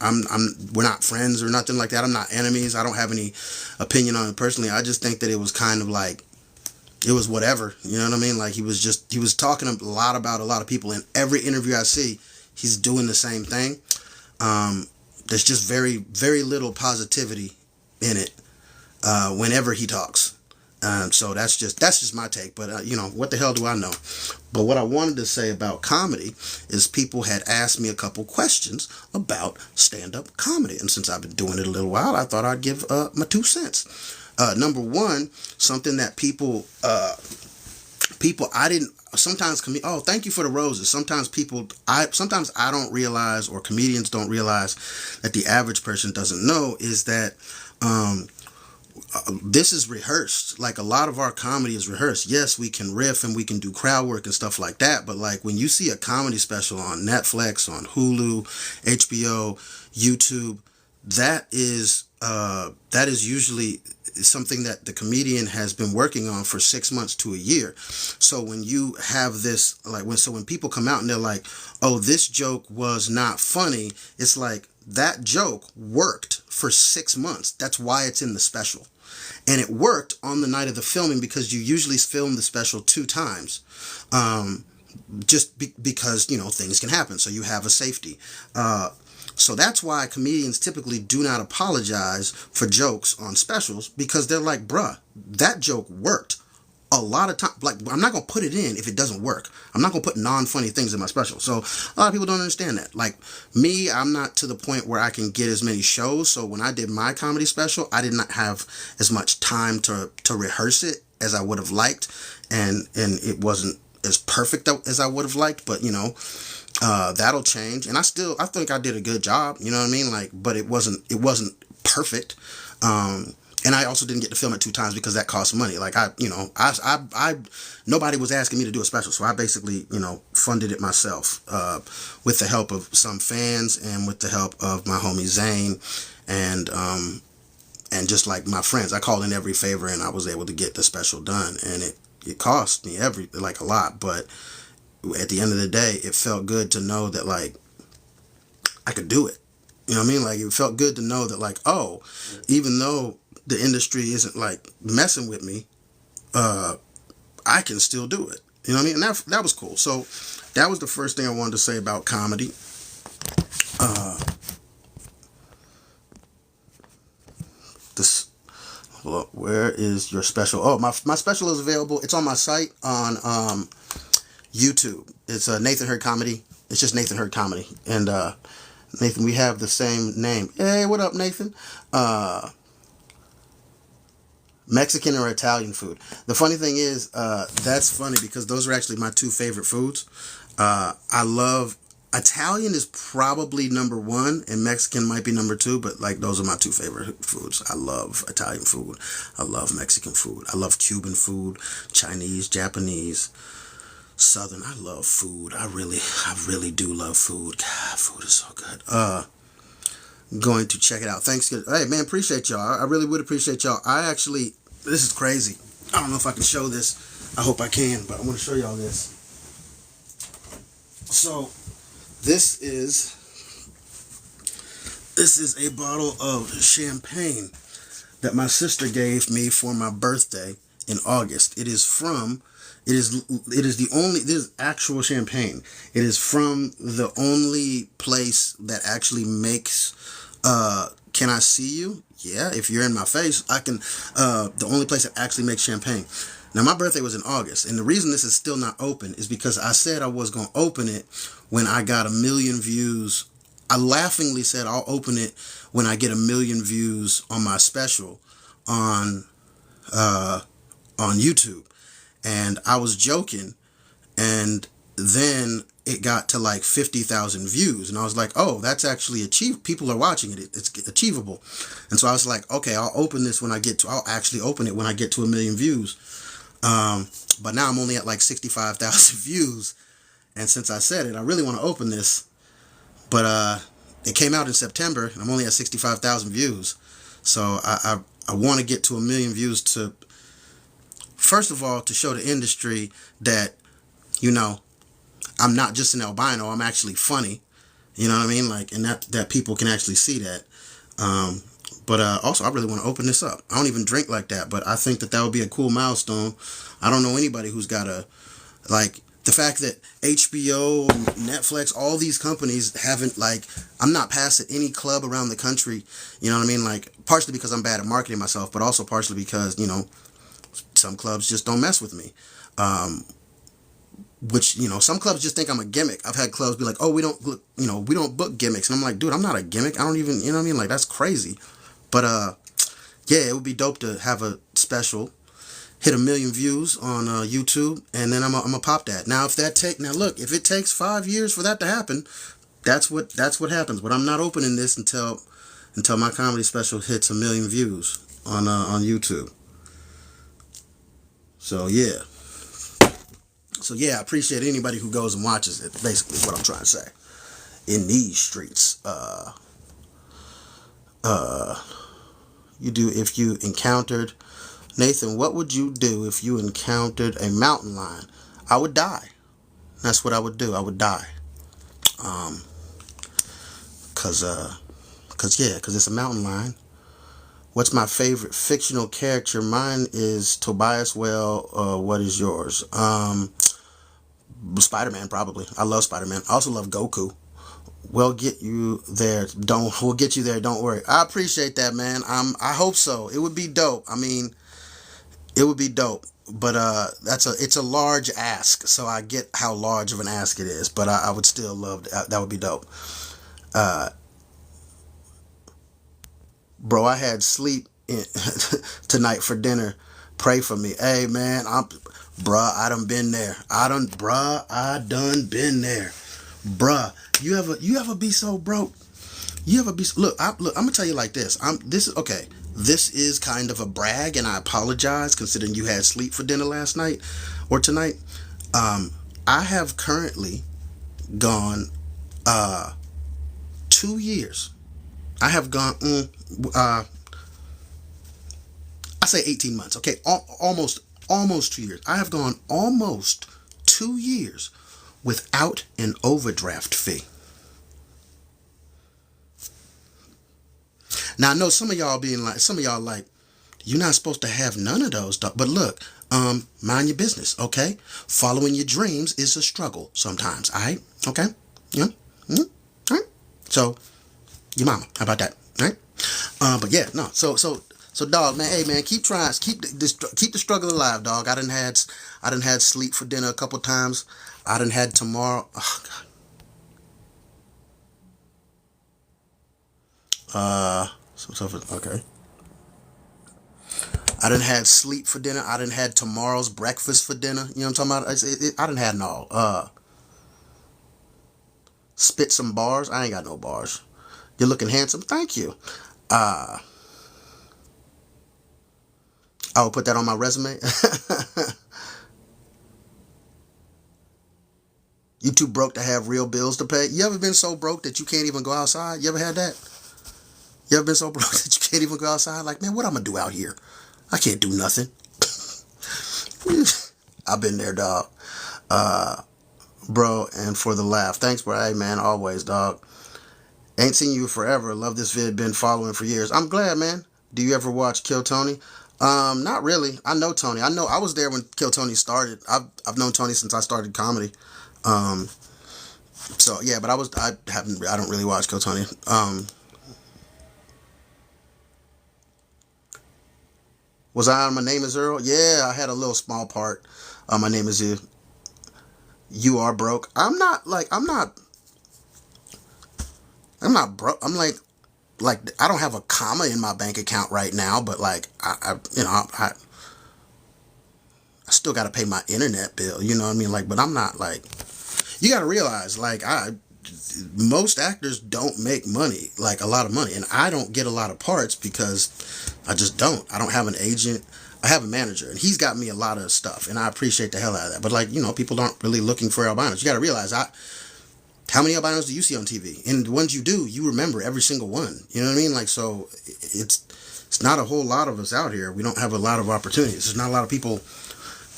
we're not friends or nothing like that. I'm not enemies. I don't have any opinion on it personally. I just think that it was kind of like, it was whatever. You know what I mean? Like, he was talking a lot about a lot of people. In every interview I see, he's doing the same thing. There's just very, very little positivity in it whenever he talks. So that's just my take. But you know, what the hell do I know? But what I wanted to say about comedy is people had asked me a couple questions about stand-up comedy, and since I've been doing it a little while, I thought I'd give my 2 cents. Number one, something that people I didn't sometimes oh, thank you for the roses. Sometimes I don't realize, or comedians don't realize, that the average person doesn't know, is that this is rehearsed. Like, a lot of our comedy is rehearsed. Yes, we can riff and we can do crowd work and stuff like that, but like, when you see a comedy special on Netflix, on Hulu, HBO, YouTube, that is usually something that the comedian has been working on for 6 months to a year. So when you have this, like, when people come out and they're like, oh, this joke was not funny, it's like, that joke worked for 6 months. That's why it's in the special. And it worked on the night of the filming, because you usually film the special 2 times. Because, you know, things can happen. So you have a safety. So that's why comedians typically do not apologize for jokes on specials, because they're like, bruh, that joke worked. A lot of time, like, I'm not going to put it in if it doesn't work. I'm not going to put non-funny things in my special. So a lot of people don't understand that. Like me, I'm not to the point where I can get as many shows. So when I did my comedy special, I did not have as much time to rehearse it as I would have liked. And it wasn't as perfect as I would have liked, but you know, that'll change. And I think I did a good job, you know what I mean? Like, but it wasn't perfect. And I also didn't get to film it 2 times because that costs money. Like, nobody was asking me to do a special, so I basically, you know, funded it myself, with the help of some fans and with the help of my homie Zane, and just like my friends. I called in every favor and I was able to get the special done, and it cost me a lot, but at the end of the day, it felt good to know that, like, I could do it. You know what I mean? Like, it felt good to know that, like, oh, even though the industry isn't like messing with me, I can still do it. You know what I mean? And that was cool. So that was the first thing I wanted to say about comedy. Where is your special? Oh, my special is available. It's on my site on YouTube. It's Nathan Hurd Comedy. It's just Nathan Hurd Comedy. And Nathan, we have the same name. Hey, what up, Nathan? Mexican or Italian food. The funny thing is, that's funny because those are actually my 2 favorite foods. I love Italian is probably number 1, and Mexican might be number 2, but like, those are my 2 favorite foods. I love Italian food. I love Mexican food. I love Cuban food, Chinese, Japanese, Southern. I love food. I really do love food. God, food is so good. Going to check it out. Thanks. Hey, man, appreciate y'all. I really would appreciate y'all. This is crazy. I don't know if I can show this. I hope I can, but I want to show y'all this. So, this is a bottle of champagne that my sister gave me for my birthday in August. It is actual champagne. It is from the only place that actually makes Can I See You? Yeah, if you're in my face, I can. The only place that actually makes champagne. Now, my birthday was in August, and the reason this is still not open is because I said I was going to open it when I got 1 million views. I laughingly said I'll open it when I get 1 million views on my special on YouTube. and I was joking, and then it got to like 50,000 views, and I was like, oh, that's actually achieved. People are watching it. It's achievable. And so I was like, okay, I'll actually open it when I get to 1 million views. But now I'm only at like 65,000 views. And since I said it, I really want to open this. But it came out in September, and I'm only at 65,000 views. So I want to get to 1 million views to, first of all, to show the industry that, you know, I'm not just an albino. I'm actually funny. You know what I mean? Like, and that people can actually see that. But also, I really want to open this up. I don't even drink like that, but I think that would be a cool milestone. I don't know anybody who's got like, the fact that HBO, Netflix, all these companies haven't, like, I'm not passing any club around the country. You know what I mean? Like, partially because I'm bad at marketing myself, but also partially because, you know, some clubs just don't mess with me. Which, you know, some clubs just think I'm a gimmick. I've had clubs be like, oh, we don't book gimmicks. And I'm like, dude, I'm not a gimmick. I don't even, you know what I mean? Like, that's crazy. But, yeah, it would be dope to have a special, hit 1 million views on YouTube, and then I'm gonna pop that. Now, if it takes 5 years for that to happen, that's what happens. But I'm not opening this until my comedy special hits 1 million views on YouTube. So yeah. I appreciate anybody who goes and watches it. Basically, is what I'm trying to say. In these streets, you do if you encountered, Nathan, what would you do if you encountered a mountain lion? I would die. That's what I would do. I would die. Cause it's a mountain lion. What's my favorite fictional character? Mine is Tobias Whale. What is yours? Spider-Man, probably. I love Spider-Man. I also love Goku. We'll get you there. We'll get you there. Don't worry. I appreciate that, man. I hope so. It would be dope. I mean, it would be dope. But it's a large ask, so I get how large of an ask it is. But I would still love that. That would be dope. Bro, I had sleep tonight for dinner. Pray for me. Hey, man, I done been there. I done been there. Bruh, you ever be so broke? You ever be look? I'm gonna tell you like this. This is okay. This is kind of a brag, and I apologize considering you had sleep for dinner last night or tonight. I have currently gone 2 years. I have gone I say 18 months. Okay, almost 2 years. I have gone almost 2 years without an overdraft fee. Now I know some of y'all like, you're not supposed to have none of those, but look, mind your business, okay? Following your dreams is a struggle sometimes, all right? Okay? Yeah? Mm-hmm. All right? So, your mama, how about that? All right? But yeah, no. So, dog, man. Hey, man, keep trying. Keep the struggle alive, dog. I done had sleep for dinner a couple times. I done had tomorrow. Oh God. Okay. I done had sleep for dinner. I done had tomorrow's breakfast for dinner. You know what I'm talking about? I done had it all. Spit some bars. I ain't got no bars. You're looking handsome. Thank you. I will put that on my resume. You too broke to have real bills to pay. You ever been so broke that you can't even go outside? You ever had that? You ever been so broke that you can't even go outside? Like, man, what I'm gonna do out here? I can't do nothing. I've been there, dog. Bro, and for the laugh. Thanks, bro. Hey, man, always, dog. Ain't seen you forever. Love this vid. Been following for years. I'm glad, man. Do you ever watch Kill Tony? Not really. I know Tony. I know I was there when Kill Tony started. I've known Tony since I started comedy. So yeah, but I don't really watch Kill Tony. Was I on My Name Is Earl? Yeah, I had a little small part. My Name Is You. You Are Broke. I'm not broke. I'm like I don't have a comma in my bank account right now, but like I I still got to pay my internet bill. You know what I mean? Like, but I'm not like, you got to realize, like, most actors don't make money, like a lot of money, and I don't get a lot of parts because I just don't. I don't have an agent. I have a manager, and he's got me a lot of stuff, and I appreciate the hell out of that. But like, people aren't really looking for albinos. You got to realize, how many albinos do you see on TV? And the ones you do, you remember every single one. You know what I mean? Like, so it's not a whole lot of us out here. We don't have a lot of opportunities. There's not a lot of people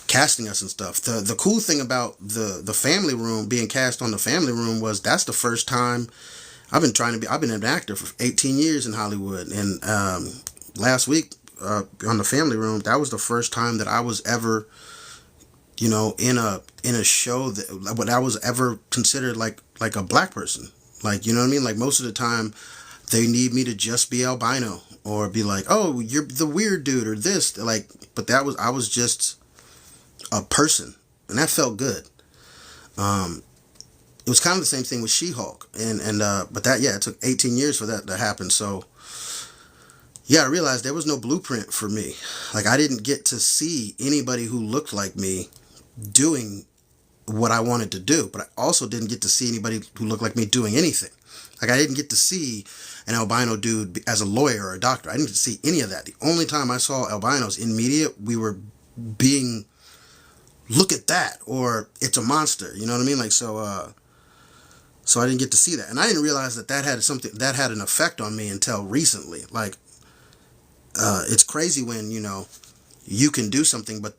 casting us and stuff. The cool thing about the Family Room, being cast on the Family Room, was that's the first time I've been an actor for 18 years in Hollywood, and last week on the Family Room, that was the first time that I was ever, in a show that what I was ever considered like a black person. Like, you know what I mean? Like, most of the time they need me to just be albino or be like, oh, you're the weird dude or this, like, but I was just a person, and that felt good. It was kind of the same thing with She-Hulk, but it took 18 years for that to happen. So yeah, I realized there was no blueprint for me. Like, I didn't get to see anybody who looked like me doing what I wanted to do, but I also didn't get to see anybody who looked like me doing anything. Like, I didn't get to see an albino dude as a lawyer or a doctor. I didn't get to see any of that. The only time I saw albinos in media, we were being, look at that, or it's a monster. You know what I mean? Like, so I didn't get to see that, and I didn't realize that had an effect on me until recently. Like, it's crazy when you can do something, but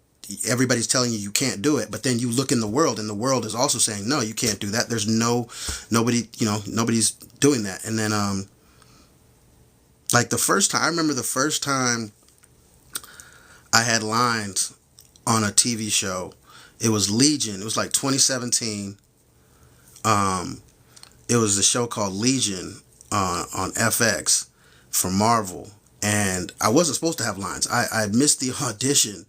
everybody's telling you can't do it, but then you look in the world, and the world is also saying, no, you can't do that. There's nobody's doing that. And then like, I remember the first time I had lines on a TV show. It was Legion. It was like 2017. It was a show called Legion on FX for Marvel, and I wasn't supposed to have lines. I missed the audition.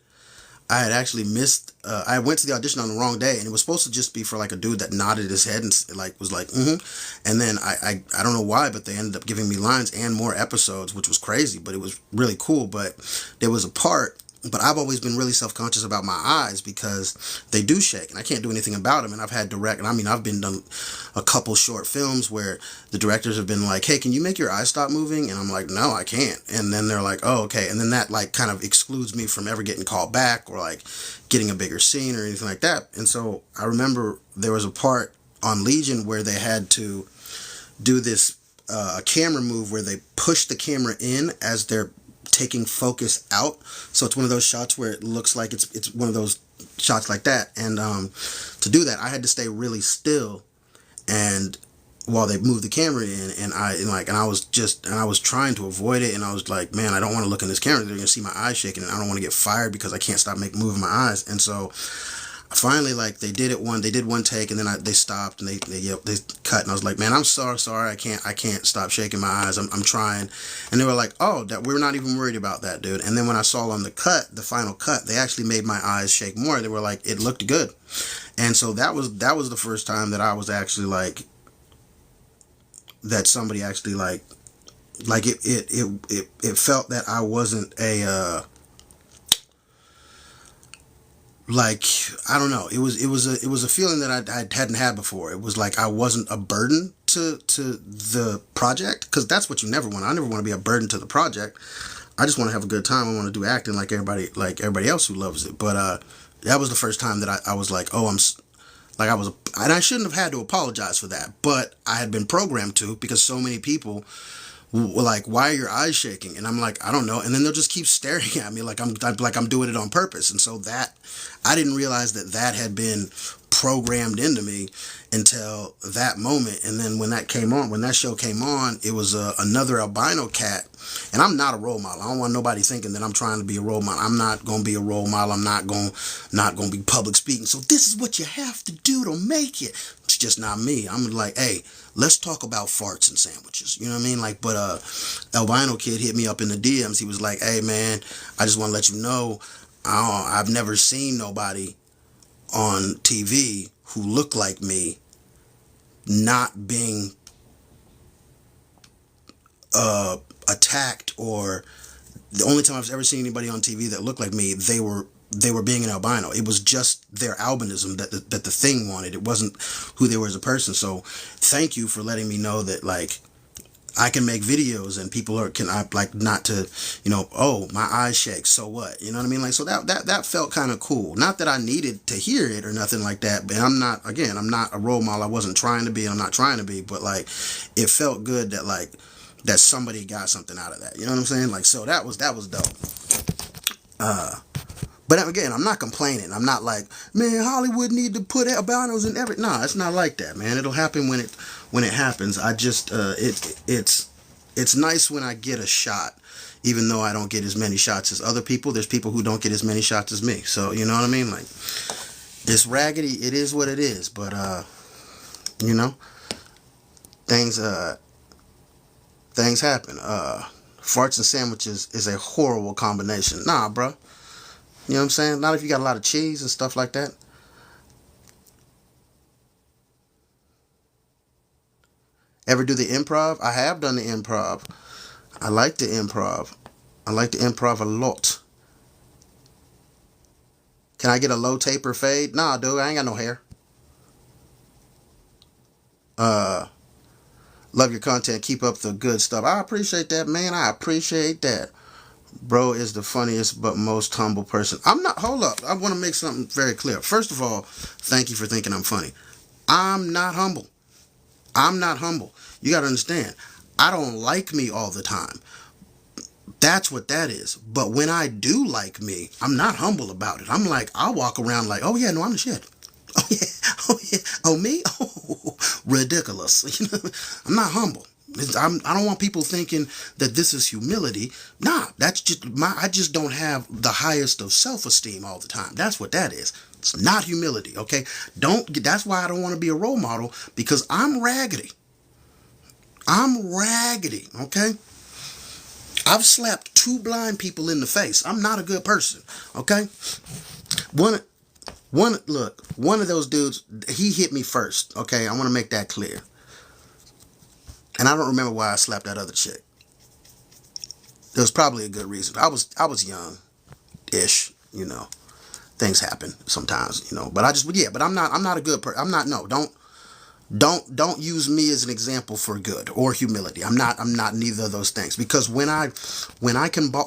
I had actually missed. I went to the audition on the wrong day, and it was supposed to just be for like a dude that nodded his head and like was like, mm-hmm. And then I don't know why, but they ended up giving me lines and more episodes, which was crazy, but it was really cool. But there was a part. But I've always been really self-conscious about my eyes because they do shake, and I can't do anything about them. And I've had I've been done a couple short films where the directors have been like, hey, can you make your eyes stop moving? And I'm like, no, I can't. And then they're like, oh, okay. And then that like kind of excludes me from ever getting called back or like getting a bigger scene or anything like that. And so I remember there was a part on Legion where they had to do this a camera move where they push the camera in as they're taking focus out. So it's one of those shots where it looks like it's one of those shots like that. And to do that, I had to stay really still, and while they moved the camera in, and I was trying to avoid it, and I was like, man, I don't want to look in this camera. They're gonna see my eyes shaking, and I don't want to get fired because I can't stop moving my eyes. And so finally, like, they did one take, and then they stopped, and they cut, and I was like, man, I'm sorry, I can't stop shaking my eyes. I'm trying. And they were like, oh, that we're not even worried about that, dude. And then when I saw on the final cut, they actually made my eyes shake more. They were like, it looked good. And so that was the first time that I was actually like, that somebody actually like it felt that I wasn't a like, I don't know. It was a feeling that I hadn't had before. It was like I wasn't a burden to the project, because that's what you never want. I never want to be a burden to the project. I just want to have a good time. I want to do acting like everybody else who loves it. But that was the first time that I was like, oh, and I shouldn't have had to apologize for that, but I had been programmed to, because so many people were like, why are your eyes shaking? And I'm like, I don't know. And then they'll just keep staring at me like I'm doing it on purpose. And so that, I didn't realize that had been programmed into me until that moment. And then when that show came on, it was another albino cat. And I'm not a role model. I don't want nobody thinking that I'm trying to be a role model. I'm not going to be a role model. I'm not going to be public speaking. So this is what you have to do to make it. It's just not me. I'm like, hey, let's talk about farts and sandwiches. You know what I mean? Like, but albino kid hit me up in the DMs. He was like, hey, man, I just want to let you know, I've never seen nobody on TV who looked like me not being attacked, or the only time I've ever seen anybody on TV that looked like me, they were they were being an albino. It was just their albinism that the thing wanted. It wasn't who they were as a person. So thank you for letting me know that, like, I can make videos and people I like not to, oh, my eyes shake, so what? You know what I mean? Like, so that felt kind of cool. Not that I needed to hear it or nothing like that, but I'm not a role model. I wasn't trying to be, I'm not trying to be, but like, it felt good that, like, that somebody got something out of that. You know what I'm saying? Like, so that was dope. But again, I'm not complaining. I'm not like, man, Hollywood need to put albinos in every. No, it's not like that, man. It'll happen when it happens. I just it's nice when I get a shot, even though I don't get as many shots as other people. There's people who don't get as many shots as me. So you know what I mean? Like, it's raggedy. It is what it is. But you know, things happen. Farts and sandwiches is a horrible combination. Nah, bro. You know what I'm saying? Not if you got a lot of cheese and stuff like that. Ever do the improv? I have done the improv. I like the improv. I like the improv a lot. Can I get a low taper fade? Nah, dude, I ain't got no hair. Uh, Love your content. Keep up the good stuff. I appreciate that, man. I appreciate that. Bro is the funniest but most humble person. I'm not. Hold up. I want to make something very clear. First of all, thank you for thinking I'm funny. I'm not humble. I'm not humble. You got to understand. I don't like me all the time. That's what that is. But when I do like me, I'm not humble about it. I'm like, I'll walk around like, oh yeah, no, I'm the shit. Oh yeah, oh yeah, oh me, oh ridiculous. I'm not humble. I don't want people thinking that this is humility. Nah, that's just I just don't have the highest of self-esteem all the time. That's what that is. It's not humility, okay? That's why I don't want to be a role model, because I'm raggedy. I'm raggedy, okay? I've slapped 2 blind people in the face. I'm not a good person, okay? One of those dudes, he hit me first, okay? I want to make that clear. And I don't remember why I slapped that other chick. There was probably a good reason. I was young-ish, Things happen sometimes, But but I'm not a good person. I'm not. No, don't use me as an example for good or humility. I'm not neither of those things, because when I can ball,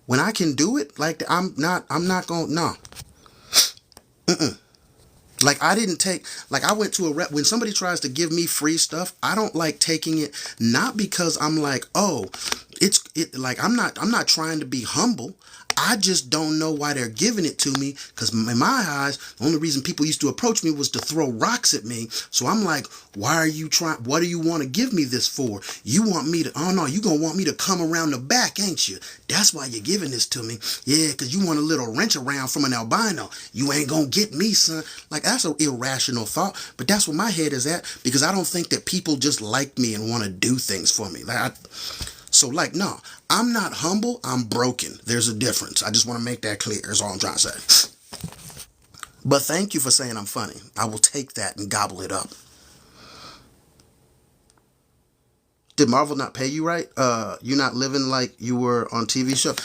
when I can do it, like, I'm not going, no. Like, I didn't take, like, I went to a rep. When somebody tries to give me free stuff, I don't like taking it, not because I'm like, oh, like, I'm not trying to be humble. I just don't know why they're giving it to me, because in my eyes, the only reason people used to approach me was to throw rocks at me. So I'm like, why are you trying? What do you want to give me this for? You want me to, oh no, you gonna want me to come around the back, ain't you? That's why you're giving this to me. Yeah, because you want a little wrench around from an albino. You ain't gonna get me, son. Like, that's an irrational thought, but that's where my head is at, because I don't think that people just like me and want to do things for me. So, like, no, I'm not humble. I'm broken. There's a difference. I just want to make that clear, is all I'm trying to say. But thank you for saying I'm funny. I will take that and gobble it up. Did Marvel not pay you right? You not living like you were on TV show?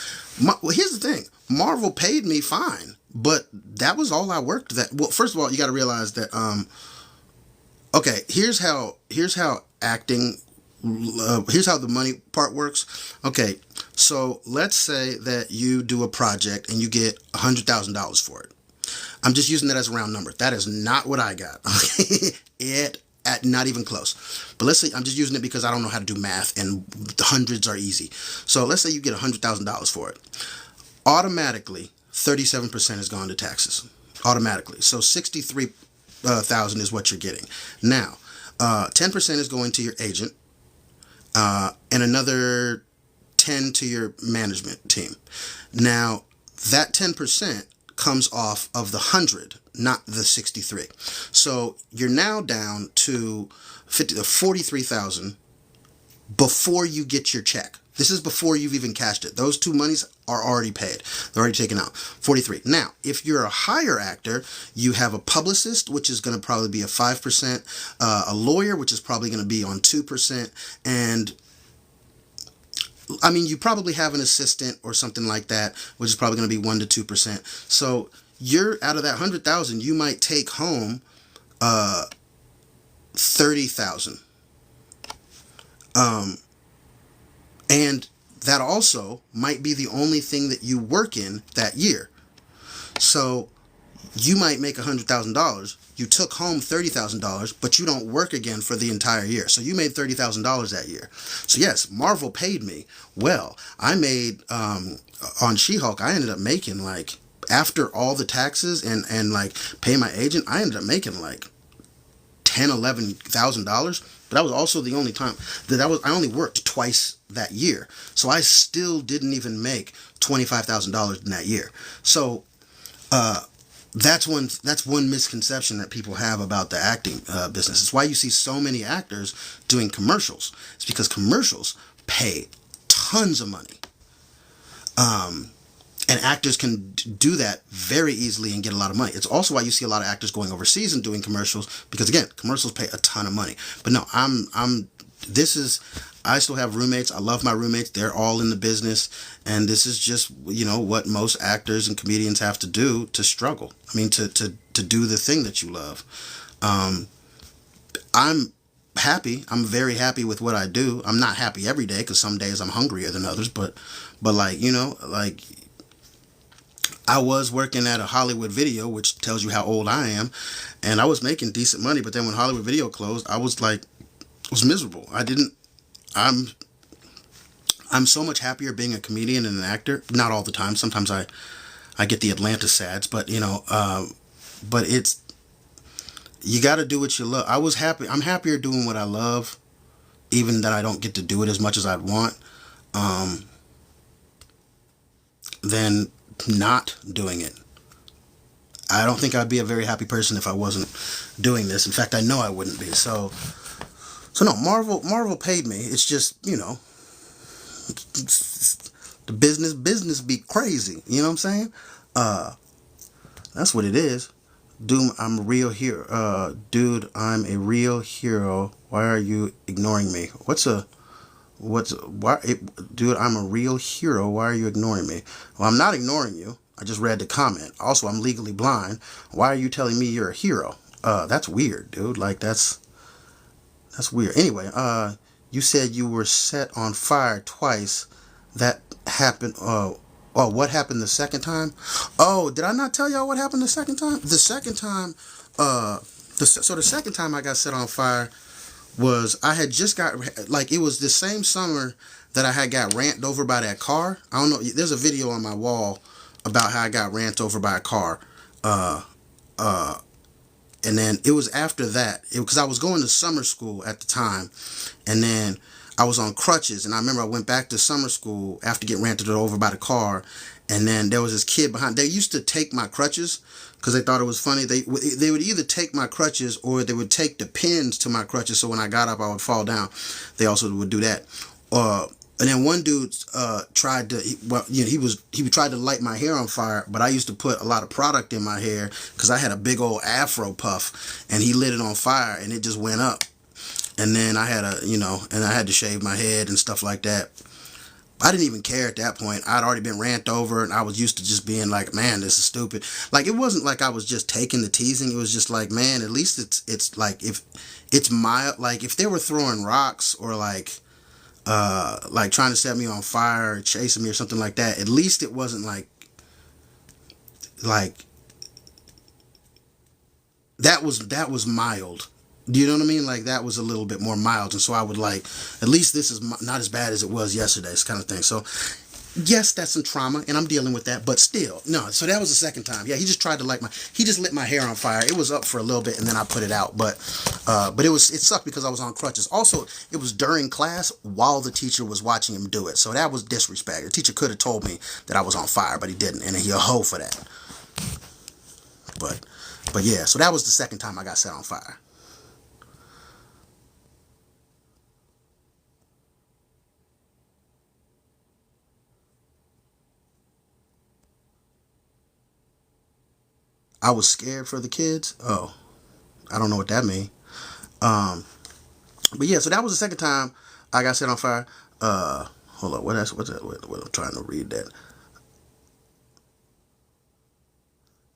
Well, here's the thing. Marvel paid me fine, but that was all I worked. Well, first of all, you got to realize that, okay, here's how acting, here's how the money part works. Okay, so let's say that you do a project and you get $100,000 for it. I'm just using that as a round number. That is not what I got. Okay, not even close. But let's say I'm just using it because I don't know how to do math and the hundreds are easy. So let's say you get $100,000 for it. Automatically, 37% is gone to taxes. Automatically. So 63,000 is what you're getting. Now, 10% is going to your agent. And another 10 to your management team. Now, that 10% comes off of the 100, not the 63. So you're now down to 43,000 before you get your check. This is before you've even cashed it. Those 2 monies are already paid. They're already taken out. 43. Now, if you're a higher actor, you have a publicist, which is going to probably be a 5%, a lawyer, which is probably going to be on 2%, and I mean, you probably have an assistant or something like that, which is probably going to be 1 to 2%. So you're out of that 100,000, you might take home 30,000. Um, and that also might be the only thing that you work in that year. So you might make $100,000. You took home $30,000, but you don't work again for the entire year. So you made $30,000 that year. So yes, Marvel paid me well. I made on She-Hulk. I ended up making like, after all the taxes and like pay my agent, I ended up making like $11,000. But that was also the only time that I only worked twice that year. So I still didn't even make $25,000 in that year. So that's one misconception that people have about the acting business. It's why you see so many actors doing commercials. It's because commercials pay tons of money. And actors can do that very easily and get a lot of money. It's also why you see a lot of actors going overseas and doing commercials, because again, commercials pay a ton of money. But no, I still have roommates. I love my roommates. They're all in the business, and this is just, what most actors and comedians have to do to struggle. I mean, to do the thing that you love. I'm happy. I'm very happy with what I do. I'm not happy every day, because some days I'm hungrier than others, but like, like, I was working at a Hollywood Video, which tells you how old I am, and I was making decent money. But then when Hollywood Video closed, I was miserable. I'm so much happier being a comedian and an actor. Not all the time. Sometimes I get the Atlanta sads, but but it's, you got to do what you love. I'm happier doing what I love, even that I don't get to do it as much as I'd want, than not doing it. I don't think I'd be a very happy person if I wasn't doing this. In fact, I know I wouldn't be. So no, Marvel paid me. It's just, the business be crazy. You know what I'm saying? That's what it is. Dude, I'm a real hero. Dude, I'm a real hero. Why are you ignoring me? Dude, I'm a real hero. Why are you ignoring me? Well, I'm not ignoring you. I just read the comment. Also, I'm legally blind. Why are you telling me you're a hero? That's weird, dude. Like, that's weird. Anyway, you said you were set on fire twice. That happened. What happened the second time? Oh, did I not tell y'all what happened the second time? The second time, the second time I got set on fire was, I had just got, like, it was the same summer that I had got ran over by that car. I don't know. There's a video on my wall about how I got ran over by a car. And then it was after that, because I was going to summer school at the time, and then I was on crutches, and I remember I went back to summer school after getting ran over by the car, and then there was this kid behind. They used to take my crutches because they thought it was funny. They would either take my crutches or they would take the pins to my crutches, so when I got up I would fall down. They also would do that. And then one dude tried to, he tried to light my hair on fire, but I used to put a lot of product in my hair because I had a big old afro puff, and he lit it on fire and it just went up. And then I had and I had to shave my head and stuff like that. I didn't even care at that point. I'd already been ran over, and I was used to just being like, man, this is stupid. Like, it wasn't like I was just taking the teasing. It was just like, man, at least it's like, if it's mild, like if they were throwing rocks or like trying to set me on fire or chasing me or something like that, at least it wasn't like that was mild. Do you know what I mean? Like, that was a little bit more mild, and so I would like, at least this is not as bad as it was yesterday's kind of thing. So yes, that's some trauma, and I'm dealing with that, but still, no. So that was the second time. Yeah, he just tried to he just lit my hair on fire. It was up for a little bit, and then I put it out. But it sucked because I was on crutches. Also, it was during class while the teacher was watching him do it. So that was disrespect. The teacher could have told me that I was on fire, but he didn't, and he a hoe for that. But yeah, so that was the second time I got set on fire. I was scared for the kids. Oh, I don't know what that means. But yeah, so that was the second time I got set on fire. Hold on, what's that? What I'm trying to read that.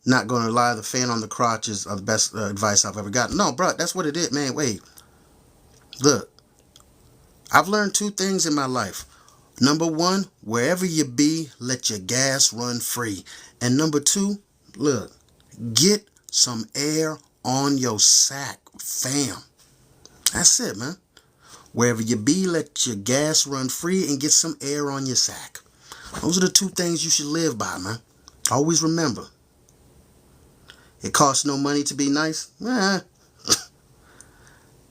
Not gonna lie, the fan on the crotch is the best advice I've ever gotten. No, bro, that's what it is, man. Wait, look, I've learned two things in my life. Number one, wherever you be, let your gas run free. And number two, look, get some air on your sack, fam. That's it, man. Wherever you be, let your gas run free and get some air on your sack. Those are the two things you should live by, man. Always remember. It costs no money to be nice.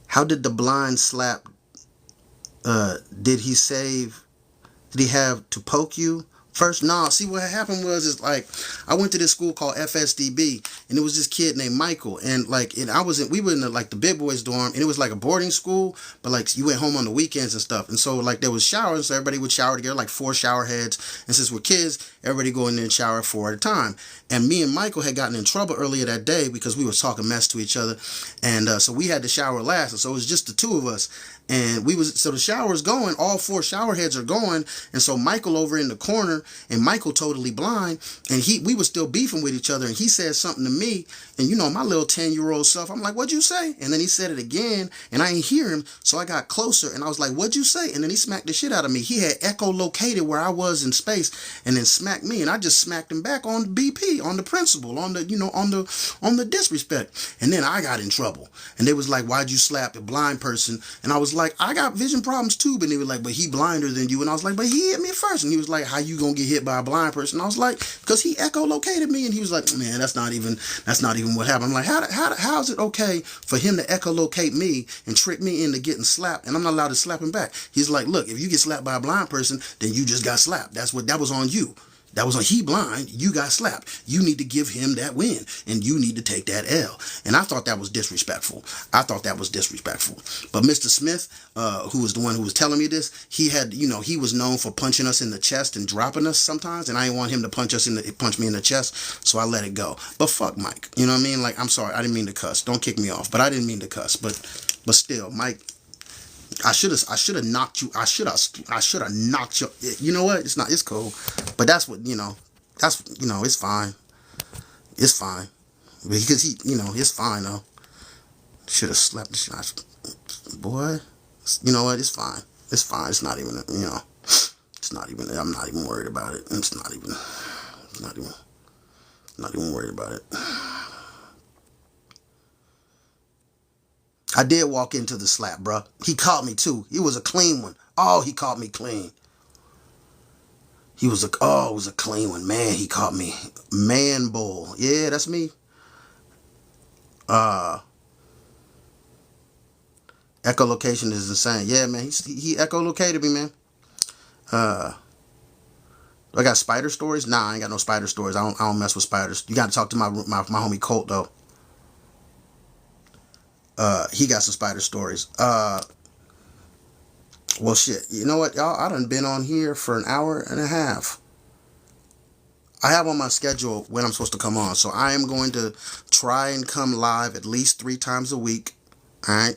How did the blind slap? Did he save? Did he have to poke you? First, nah. See what happened was is like I went to this school called FSDB, and it was this kid named Michael, and like and we were in the big boys dorm, and it was like a boarding school, but like you went home on the weekends and stuff, and so like there was showers, so everybody would shower together, like 4 shower heads, and since we're kids, everybody go in there and shower 4 at a time. And me and Michael had gotten in trouble earlier that day because we were talking mess to each other, and so we had to shower last, and so it was just the two of us. And so the shower's going, all 4 shower heads are going, and so Michael over in the corner, and Michael totally blind, and we were still beefing with each other, and he said something to me, and you know my little 10-year-old self, I'm like, what'd you say? And then he said it again, and I ain't hear him, so I got closer, and I was like, what'd you say? And then he smacked the shit out of me. He had echolocated where I was in space, and then smacked me, and I just smacked him back on BP, on the principle, on the disrespect, and then I got in trouble, and they was like, why'd you slap a blind person? And I was like, I got vision problems too, but they were like, but he blinder than you, and I was like, but he hit me first, and he was like, how you gonna get hit by a blind person? I was like, because he echolocated me, and he was like, man, that's not even what happened. I'm like, how is it okay for him to echolocate me and trick me into getting slapped, and I'm not allowed to slap him back? He's like, look, if you get slapped by a blind person, then you just got slapped. That was on you. That was on he blind, you got slapped. You need to give him that win, and you need to take that L. And I thought that was disrespectful. But Mr. Smith, who was the one who was telling me this, he was known for punching us in the chest and dropping us sometimes, and I didn't want him to punch me in the chest, so I let it go. But fuck Mike, you know what I mean? Like, I'm sorry, I didn't mean to cuss. Don't kick me off, but I didn't mean to cuss. But still, Mike, I should have knocked you. I should have knocked you. You know what? It's cool. But that's it's fine. It's fine. Because it's fine though. Should have slept the shot. Boy, you know what? It's fine. It's fine. It's not even, I'm not even worried about it. Not even worried about it. I did walk into the slap, bro. He caught me too. It was a clean one. Oh, he caught me clean. It was a clean one. Man, he caught me. Man bull. Yeah, that's me. Echolocation is insane. Yeah, man. He echolocated me, man. I got spider stories? Nah, I ain't got no spider stories. I don't mess with spiders. You gotta talk to my homie Colt though. He got some spider stories. Well, shit. You know what, y'all? I done been on here for an hour and a half. I have on my schedule when I'm supposed to come on, so I am going to try and come live at least 3 times a week. All right,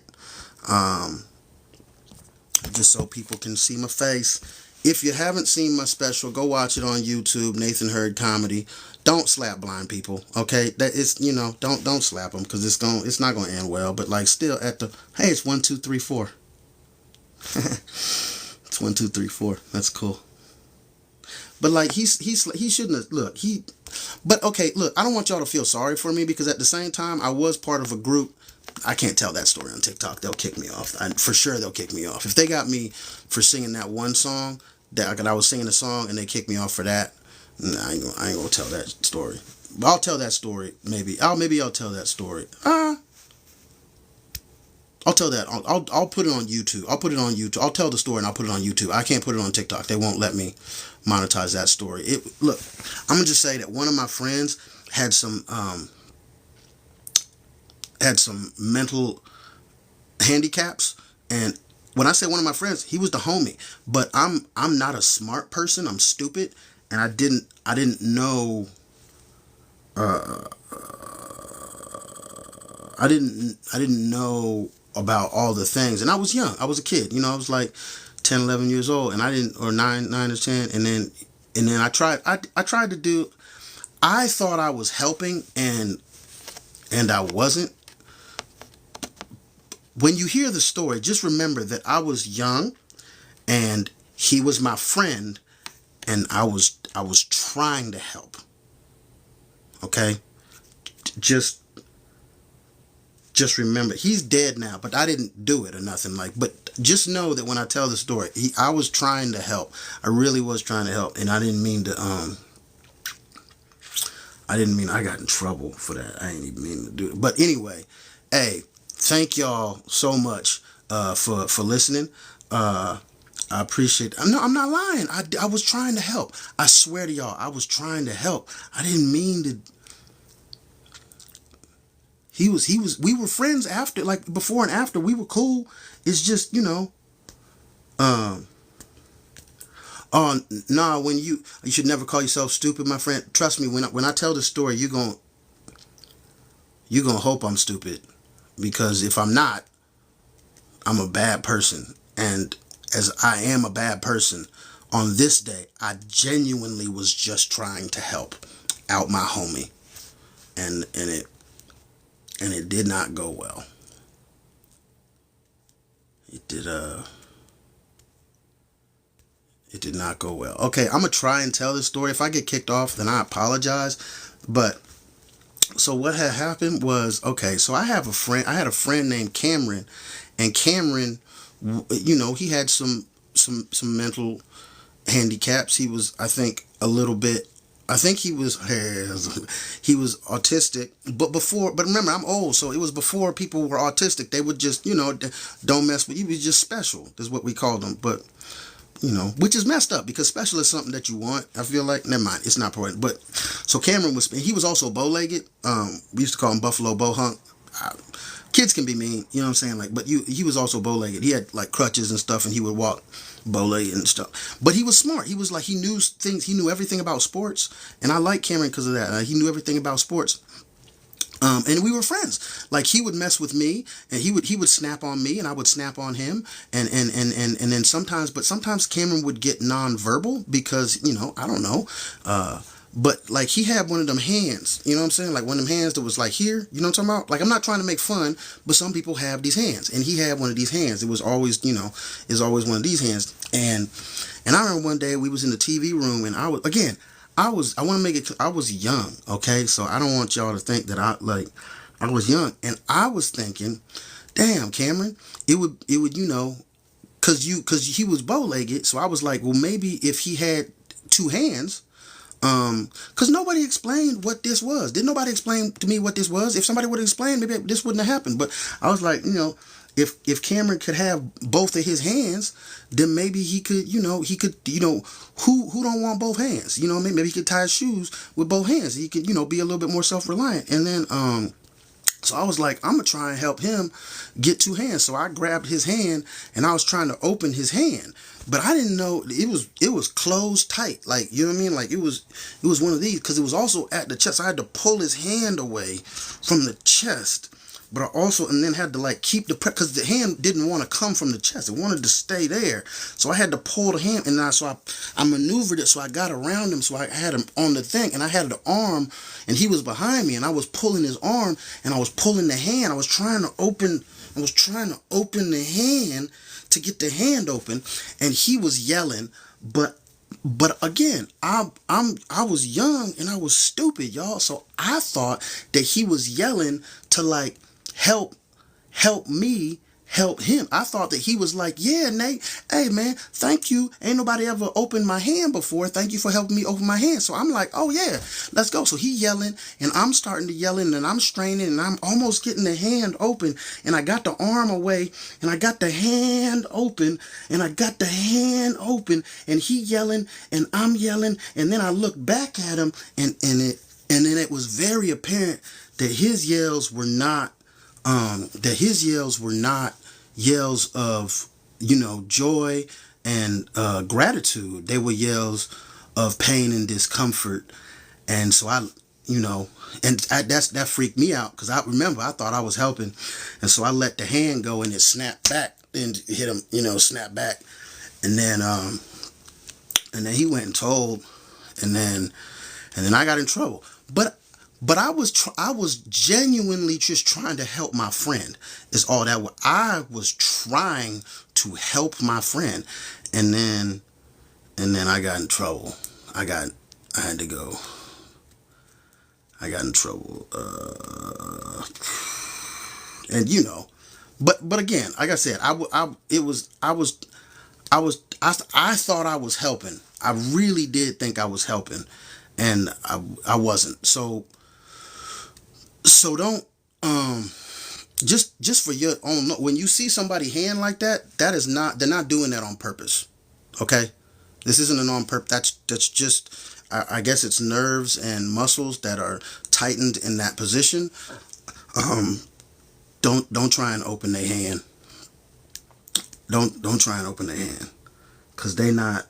just so people can see my face. If you haven't seen my special, go watch it on YouTube, Nathan Hurd Comedy. Don't slap blind people, okay? That is, don't slap them because it's not gonna end well. But like, still hey, it's 1 2 3 4. It's 1 2 3 4. That's cool. But like he shouldn't have But okay, look, I don't want y'all to feel sorry for me because at the same time I was part of a group. I can't tell that story on TikTok. They'll kick me off. For sure they'll kick me off. If they got me for singing that one song, that I was singing a song and they kicked me off for that, nah, I ain't gonna tell that story. But I'll tell that story maybe. I'll tell that story. I'll tell that. I'll put it on YouTube. I'll tell the story and I'll put it on YouTube. I can't put it on TikTok. They won't let me monetize that story. Look, I'm gonna just say that one of my friends had some mental handicaps, and when I say one of my friends, he was the homie. But I'm not a smart person. I'm stupid, and I didn't know. I didn't know about all the things, and I was young. I was a kid. I was like 10, 11 years old, and I didn't, or 9 or 10, and then I tried to do. I thought I was helping, and I wasn't. When you hear the story, just remember that I was young, and he was my friend, and I was trying to help. Okay, just just remember he's dead now, but I didn't do it or nothing like. But just know that when I tell the story, I was trying to help. I really was trying to help, and I didn't mean to. I didn't mean I got in trouble for that. I ain't even mean to do it. But anyway, hey, thank y'all so much for listening. I appreciate it. I'm not lying. I was trying to help. I swear to y'all, I was trying to help. I didn't mean to. We were friends after, like before and after. We were cool. It's just, um, oh, nah, when you should never call yourself stupid, my friend. Trust me, when I tell the story, you're gonna hope I'm stupid, because if I'm not, I'm a bad person. And as I am a bad person, on this day, I genuinely was just trying to help out my homie, and it did not go well. It did it did not go well. Okay, I'm gonna try and tell this story. If I get kicked off, then I apologize. But so what had happened was, okay, so I had a friend named Cameron, and Cameron, he had some mental handicaps. He was, I think, a little bit. I think he was autistic, but remember, I'm old, so it was before people were autistic. They would just, don't mess with you. He was just special, is what we called them. But which is messed up, because special is something that you want. I feel like, never mind, it's not important. But so Cameron he was also bow-legged. We used to call him Buffalo Bohunk. Kids can be mean, you know what I'm saying? Like, but he was also bow-legged. He had like crutches and stuff, and he would walk bow-legged and stuff. But he was smart. He was like, he knew things. He knew everything about sports, and I like Cameron because of that. He knew everything about sports. And we were friends. Like, he would mess with me, and he would snap on me, and I would snap on him, and then sometimes Cameron would get nonverbal because I don't know, but like, he had one of them hands, you know what I'm saying, like one of them hands that was like here, you know what I'm talking about. Like, I'm not trying to make fun, but some people have these hands, and he had one of these hands. It was always is always one of these hands, and I remember one day we was in the TV room, and I want to make it, I was young, okay? So I don't want y'all to think that I was young. And I was thinking, damn, Cameron, it would, cause he was bow-legged. So I was like, well, maybe if he had two hands, cause nobody explained what this was. Didn't nobody explain to me what this was? If somebody would have explained, maybe this wouldn't have happened. But I was like, if Cameron could have both of his hands, then maybe he could, who don't want both hands? Maybe he could tie his shoes with both hands. He could, be a little bit more self-reliant. And then, so I was like, I'm gonna try and help him get two hands. So I grabbed his hand, and I was trying to open his hand, but I didn't know it was closed tight. Like, you know what I mean? Like, it was one of these, because it was also at the chest. I had to pull his hand away from the chest. But I also, and then had to like keep because the hand didn't want to come from the chest. It wanted to stay there. So I had to pull the hand, and I maneuvered it, so I got around him, so I had him on the thing, and I had the arm, and he was behind me, and I was pulling his arm, and I was pulling the hand. I was trying to open the hand to get the hand open, and he was yelling, but again, I was young and I was stupid, y'all. So I thought that he was yelling to like help me help him. I thought that he was like, yeah, Nate, hey man, thank you. Ain't nobody ever opened my hand before. Thank you for helping me open my hand. So I'm like, oh yeah, let's go. So he yelling, and I'm starting to yelling, and I'm straining, and I'm almost getting the hand open, and I got the arm away, and I got the hand open, and he yelling, and I'm yelling, and then I look back at him, and then it was very apparent that his yells were not yells of joy and gratitude. They were yells of pain and discomfort. And so that freaked me out, because I thought I was helping, and so I let the hand go, and it snapped back and hit him, snap back. and then he went and told, and then I got in trouble. But I was genuinely just trying to help my friend. Is all that I was trying to help my friend, and then I got in trouble. I had to go. I got in trouble. And but again, like I said, I thought I was helping. I really did think I was helping, and I wasn't. So don't just for your own, when you see somebody hand like that, that is not, they're not doing that on purpose. Okay, this isn't an on purpose. That's just, I guess it's nerves and muscles that are tightened in that position. Um, don't try and open their hand. Don't try and open their hand, cause they not,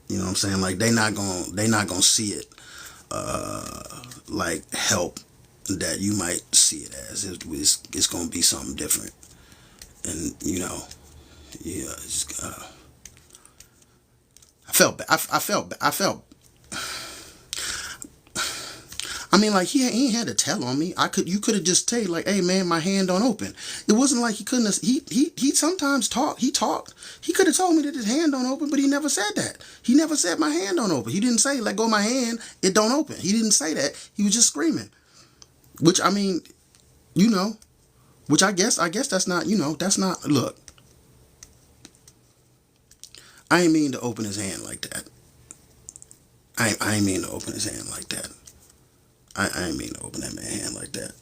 you know what I'm saying, like they not gonna see it like help that you might see it as. It's gonna be something different, and yeah. I felt bad. I felt. I mean, like he ain't had to tell on me. You could have just told, like, hey man, my hand don't open. It wasn't like he couldn't have, he sometimes talked. He talked. He could have told me that his hand don't open, but he never said that. He never said my hand don't open. He didn't say, let go of my hand, it don't open. He didn't say that. He was just screaming. Which, I mean, you know, which I guess that's not, that's not, look, I ain't mean to open his hand like that. I ain't mean to open his hand like that. I ain't mean to open that man's hand like that.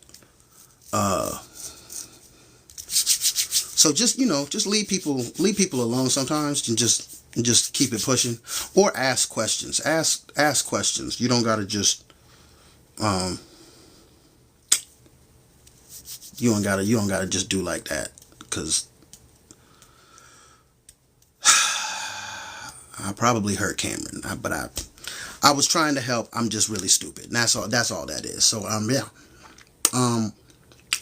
So just, just leave people alone sometimes, and just keep it pushing, or ask questions. Ask questions. You don't gotta just um you don't gotta just do like that, because I probably hurt Cameron, but I was trying to help. I'm just really stupid. And that's all that is. So yeah. All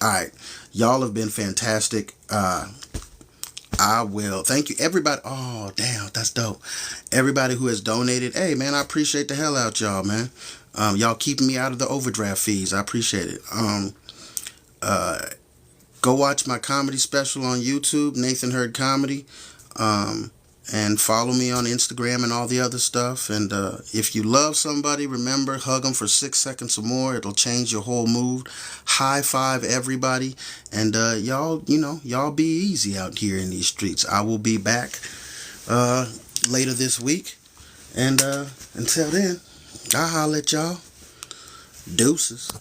right, y'all have been fantastic. I will thank you everybody. Oh damn, that's dope. Everybody who has donated. Hey man, I appreciate the hell out y'all, man. Y'all keeping me out of the overdraft fees. I appreciate it. Go watch my comedy special on YouTube, Nathan Hurd Comedy. And follow me on Instagram and all the other stuff. And if you love somebody, remember, hug them for 6 seconds or more. It'll change your whole mood. High five everybody. And y'all be easy out here in these streets. I will be back later this week. And until then, I'll holler at y'all. Deuces.